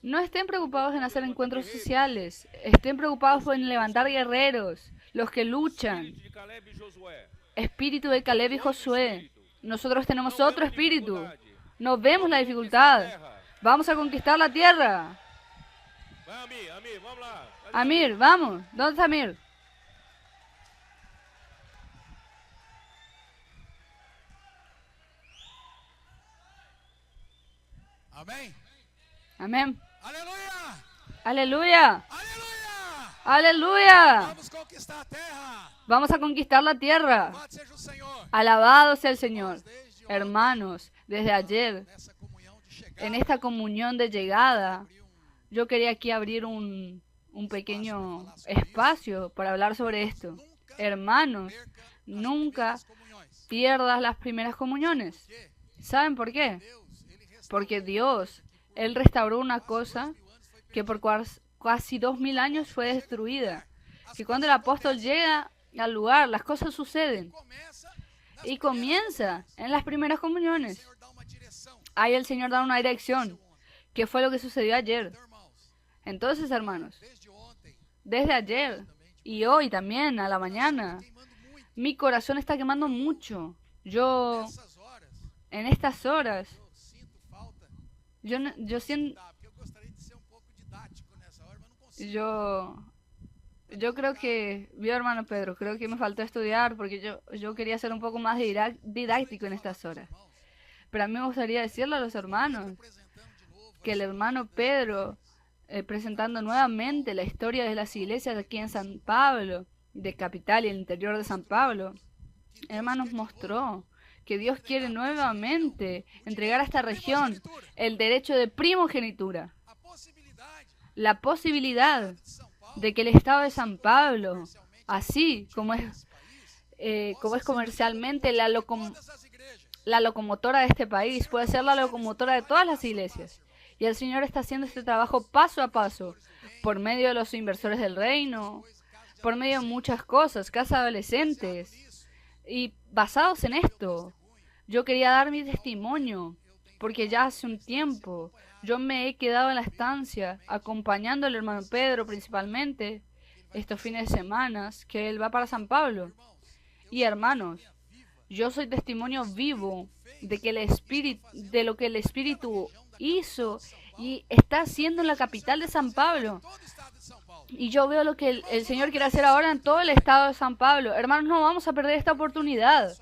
No estén preocupados en hacer encuentros sociales. Estén preocupados en levantar guerreros, los que luchan. Espíritu de Caleb y Josué. Nosotros tenemos otro espíritu. No vemos la dificultad. Vamos a conquistar la tierra. Amir, vamos. ¿Dónde está Amir? Amém? Amén. Aleluia! Aleluya. Aleluia! Aleluya. Vamos conquistar a terra. Vamos a conquistar la tierra. Louvado seja o Senhor. Alabado sea el Señor. Desde ontem, Hermanos, desde ayer, nessa comunhão de chegada, en esta comunión de llegada, yo quería aquí abrir un pequeño espacio para hablar sobre esto. Hermanos, nunca pierdas las primeras comuniones. ¿Saben por qué? Porque Dios, Él restauró una cosa que por casi 2000 años fue destruida. Que cuando el apóstol llega al lugar, las cosas suceden. Y comienza en las primeras comuniones. Ahí el Señor da una dirección. ¿Qué fue lo que sucedió ayer? Entonces, hermanos, desde ayer y hoy también a la mañana, mi corazón está quemando mucho. Yo, en estas horas, yo siento... Yo creo que, vio hermano Pedro, creo que me faltó estudiar porque yo quería ser un poco más didáctico en estas horas. Pero a mí me gustaría decirle a los hermanos que el hermano Pedro, presentando nuevamente la historia de las iglesias aquí en San Pablo, de Capital y el interior de San Pablo, hermanos, mostró que Dios quiere nuevamente entregar a esta región el derecho de primogenitura. La posibilidad de que el estado de San Pablo, así como es comercialmente la locomotora de este país, puede ser la locomotora de todas las iglesias. Y el Señor está haciendo este trabajo paso a paso, por medio de los inversores del reino, por medio de muchas cosas, casas adolescentes. Y basados en esto, yo quería dar mi testimonio, porque ya hace un tiempo yo me he quedado en la estancia acompañando al hermano Pedro principalmente estos fines de semana que él va para San Pablo. Y hermanos, yo soy testimonio vivo de que de lo que el Espíritu hizo y está haciendo en la capital de San Pablo. Y yo veo lo que el Señor quiere hacer ahora en todo el estado de San Pablo. Hermanos, no vamos a perder esta oportunidad.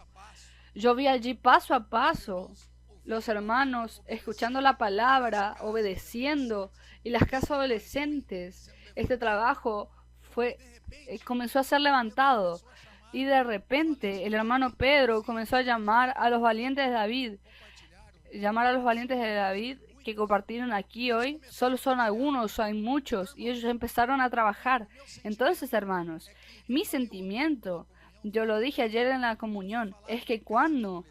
Yo vi allí paso a paso los hermanos escuchando la palabra, obedeciendo, y las casas adolescentes. Este trabajo comenzó a ser levantado. Y de repente el hermano Pedro comenzó a llamar a los valientes de David, que compartieron aquí hoy solo son algunos, hay muchos, y ellos empezaron a trabajar. Entonces, hermanos, mi sentimiento, yo lo dije ayer en la comunión, es que cuando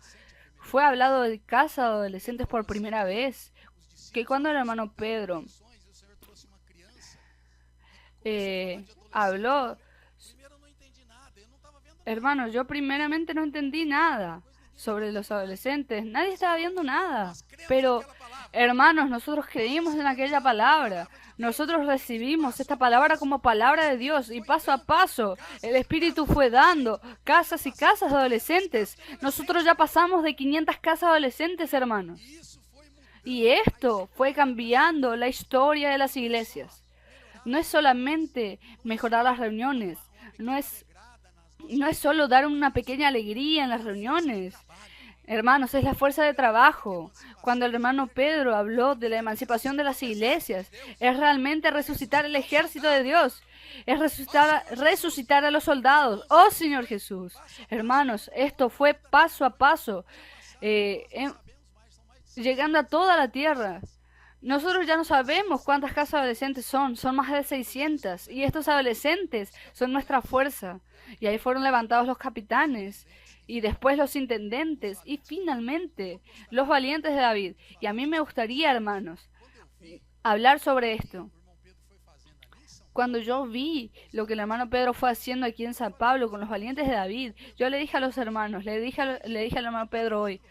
fue hablado de casa de adolescentes por primera vez, que cuando el hermano Pedro habló, hermanos, yo primeramente no entendí nada sobre los adolescentes, nadie estaba viendo nada, pero hermanos, nosotros creímos en aquella palabra, nosotros recibimos esta palabra como palabra de Dios y paso a paso el Espíritu fue dando casas y casas de adolescentes. Nosotros ya pasamos de 500 casas adolescentes, hermanos. Y esto fue cambiando la historia de las iglesias. No es solamente mejorar las reuniones, no es solo dar una pequeña alegría en las reuniones. Hermanos, es la fuerza de trabajo. Cuando el hermano Pedro habló de la emancipación de las iglesias, es realmente resucitar el ejército de Dios. Es resucitar a los soldados. ¡Oh, Señor Jesús! Hermanos, esto fue paso a paso, llegando a toda la tierra. Nosotros ya no sabemos cuántas casas adolescentes son más de 600, y estos adolescentes son nuestra fuerza. Y ahí fueron levantados los capitanes, y después los intendentes, y finalmente los valientes de David. Y a mí me gustaría, hermanos, hablar sobre esto. Cuando yo vi lo que el hermano Pedro fue haciendo aquí en San Pablo con los valientes de David, yo le dije a los hermanos, le dije al hermano Pedro hoy,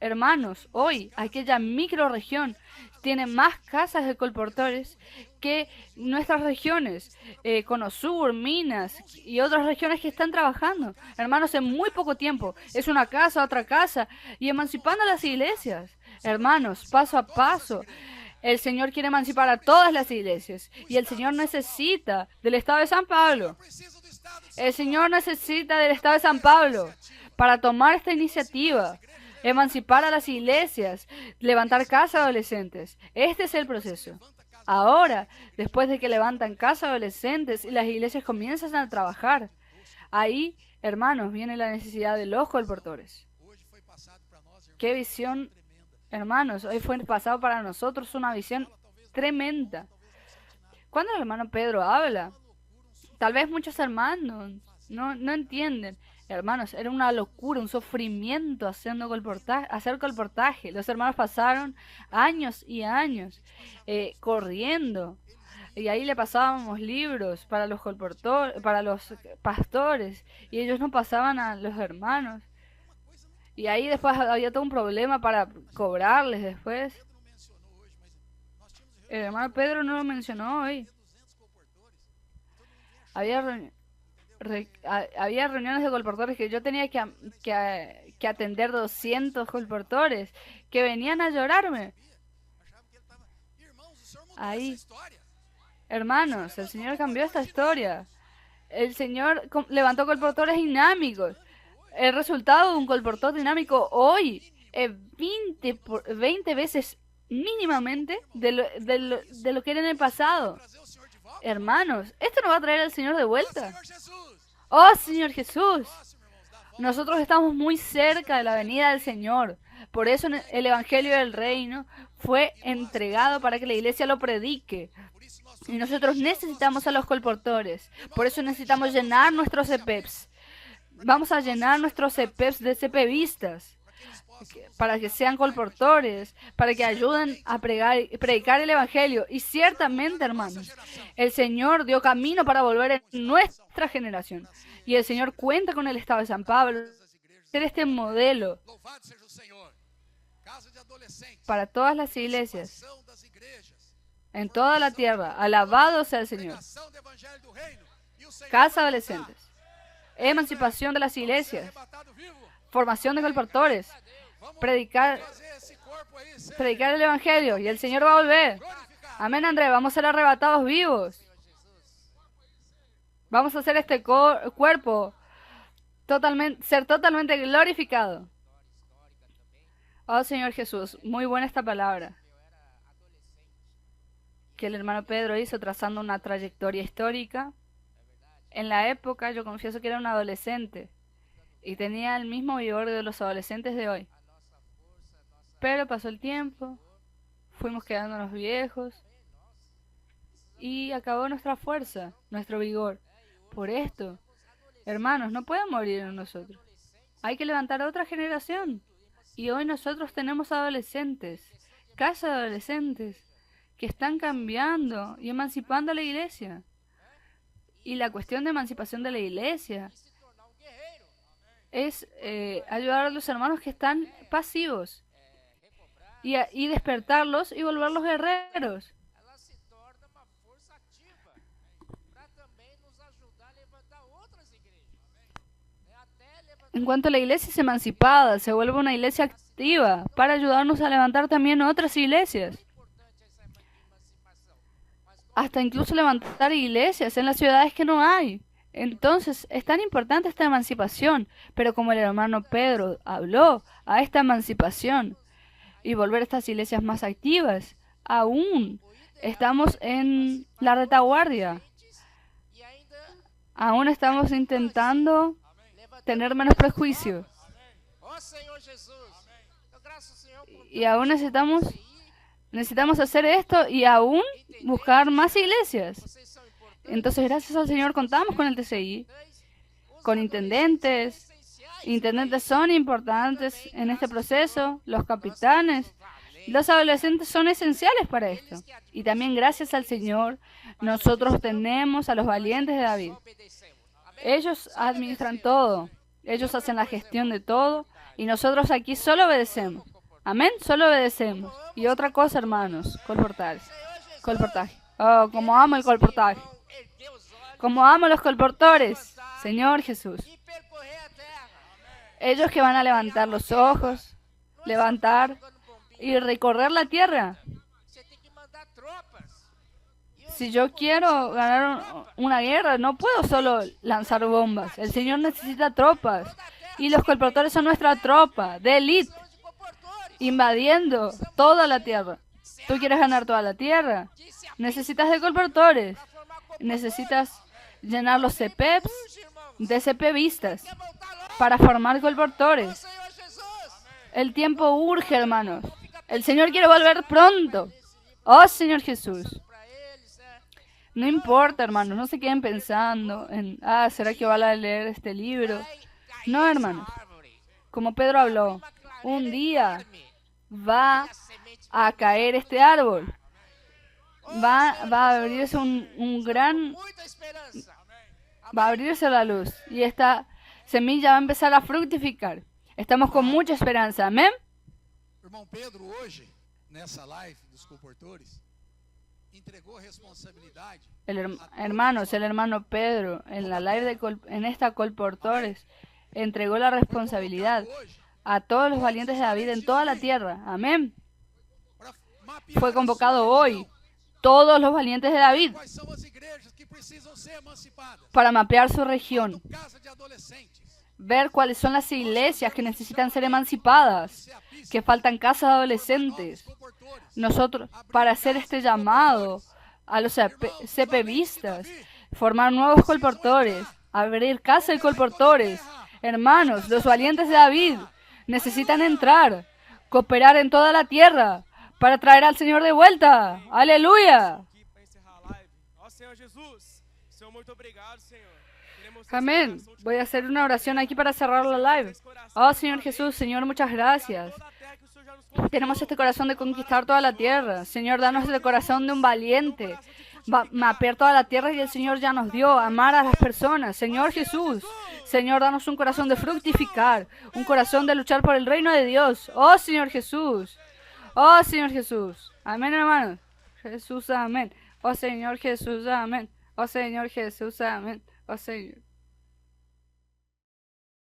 hermanos, hoy aquella microrregión tiene más casas de colportores que nuestras regiones, Cono Sur, Minas y otras regiones que están trabajando. Hermanos, en muy poco tiempo, es una casa, otra casa, y emancipando a las iglesias. Hermanos, paso a paso. El Señor quiere emancipar a todas las iglesias y el Señor necesita del Estado de San Pablo. El Señor necesita del Estado de San Pablo para tomar esta iniciativa, emancipar a las iglesias, levantar casas adolescentes. Este es el proceso. Ahora, después de que levantan casas adolescentes y las iglesias comienzan a trabajar, ahí, hermanos, viene la necesidad de los colportores. ¡Qué visión! Hermanos, hoy fue pasado para nosotros una visión tremenda. Cuando el hermano Pedro habla, tal vez muchos hermanos no entienden. Hermanos, era una locura, un sufrimiento hacer colportaje. Los hermanos pasaron años y años corriendo. Y ahí le pasábamos libros para los para los pastores. Y ellos no pasaban a los hermanos. Y ahí después había todo un problema para cobrarles después. El hermano Pedro no lo mencionó hoy. Había reuniones de colportores que yo tenía que atender 200 colportores que venían a llorarme. Ahí. Hermanos, el Señor cambió esta historia. El Señor levantó colportores dinámicos. El resultado de un colportor dinámico hoy es 20 veces mínimamente de lo que era en el pasado. Hermanos, ¿esto nos va a traer al Señor de vuelta? ¡Oh, Señor Jesús! Nosotros estamos muy cerca de la venida del Señor. Por eso el Evangelio del Reino fue entregado para que la iglesia lo predique. Y nosotros necesitamos a los colportores. Por eso necesitamos llenar nuestros EPEPs. Vamos a llenar nuestros EPEPs de CPvistas para que sean colportores, para que ayuden a predicar el Evangelio. Y ciertamente, hermanos, el Señor dio camino para volver en nuestra generación. Y el Señor cuenta con el Estado de San Pablo, ser este modelo para todas las iglesias, en toda la tierra. Alabado sea el Señor. Casa adolescentes. Emancipación de las iglesias, formación de colportores, predicar el Evangelio y el Señor va a volver. Amén, André, vamos a ser arrebatados vivos. Vamos a hacer este cuerpo ser totalmente glorificado. Oh, Señor Jesús, muy buena esta palabra que el hermano Pedro hizo trazando una trayectoria histórica. En la época yo confieso que era un adolescente y tenía el mismo vigor de los adolescentes de hoy. Pero pasó el tiempo, fuimos quedándonos viejos y acabó nuestra fuerza, nuestro vigor. Por esto, hermanos, no pueden morir en nosotros. Hay que levantar a otra generación. Y hoy nosotros tenemos adolescentes, casas de adolescentes, que están cambiando y emancipando a la iglesia. Y la cuestión de emancipación de la iglesia es ayudar a los hermanos que están pasivos y despertarlos y volverlos guerreros. ela se torna uma força ativa para também nos ajudar a levantar outras igrejas. Até levantar En cuanto la iglesia es emancipada, se vuelve una iglesia activa para ayudarnos a levantar también otras iglesias. importante essa emancipação. Mas Hasta incluso levantar iglesias en las ciudades que no hay. Entonces, es tan importante esta emancipación, pero como el hermano Pedro habló a esta emancipación y volver estas iglesias más activas, aún estamos en la retaguardia, e ainda aún estamos intentando tener menos prejuicio ó Senhor Jesus. Então, graças ao Senhor por y aún necesitamos hacer esto y aún buscar más iglesias. vocês são importantes. Entonces, gracias al Señor contamos con el TCI, con intendentes. Intendentes son importantes en este proceso, los capitanes, los adolescentes son esenciales para esto. Y también gracias al Señor, nosotros tenemos a los valientes de David. Obedecemos. Amém? Ellos administran todo, ellos hacen la gestión de todo y nosotros aquí solo obedecemos. Amén, solo obedecemos. Y otra cosa, hermanos, colportaje. Colportaje. Oh, como amo el colportaje. Erguer os olhos Como amo los colportores. Señor Jesús. e percorrer a terra. Ellos que van a levantar los ojos, levantar Jogando bombinha. y recorrer la tierra. Você tem que mandar tropas. Si yo quiero ganar una guerra, no puedo solo lanzar bombas. El Señor necesita tropas. Y los colportores son nuestra tropa de élite, São de comportores. invadiendo toda la tierra. ¿Tú quieres ganar toda la tierra? Disse a Necesitas de colportores. formar Necesitas llenar los CPEPs urge, irmão. de CPvistas Quer voltar logo? para formar colportores. Senhor Jesus. El tiempo urge, hermanos. El Señor quiere volver pronto. Oh, Señor Jesús. Para eles, No importa, hermanos, no se queden pensando en, ¿será que van a leer este libro? No, hermanos. Como Pedro habló, un día va a caer este árbol. Va a abrirse un gran, Muita esperanza. va a abrirse la luz y esta semilla va a empezar a fructificar. Estamos con mucha esperanza, amén. O irmão Pedro hoje, nessa live dos comportores, entregou responsabilidade Hermanos, el hermano Pedro en la live en esta Colportores entregó la responsabilidad hoje a todos los valientes de David en toda la tierra. Amén. para mapear Fue a convocado sua hoy região. todos los valientes de David Quais são as igrejas que precisam ser emancipadas? para mapear su región, Casa de adolescentes. ver cuáles son las iglesias que necesitan ser emancipadas, que faltan casas de adolescentes. Comportores. Nosotros, para hacer este llamado a los CPvistas, formar nuevos colportores, abrir casas de colportores. Hermanos, los valientes de David necesitan entrar, cooperar en toda la tierra para traer al Señor de vuelta. Aleluya. Aqui para encerrar a live. Ó Senhor Jesus, Senhor, muito obrigado, Senhor. Queremos ter Amén. esse coração de Voy a hacer una oración aquí para cerrar la live. esse coração Oh Señor Jesús, Señor, muchas gracias. toda a terra que o Senhor já nos confiou. Tenemos este corazón de conquistar toda la tierra. Señor, danos el corazón de un valiente. Mapear toda la tierra y el Señor ya nos dio. Amar a las personas. Señor Jesús. Señor, danos un corazón de fructificar. Un corazón de luchar por el reino de Dios. Oh Señor Jesús. Oh Señor Jesús. Amén, hermanos. Jesús, amén. Oh Señor Jesús, amén. Oh Señor Jesús, amén. Oh Señor.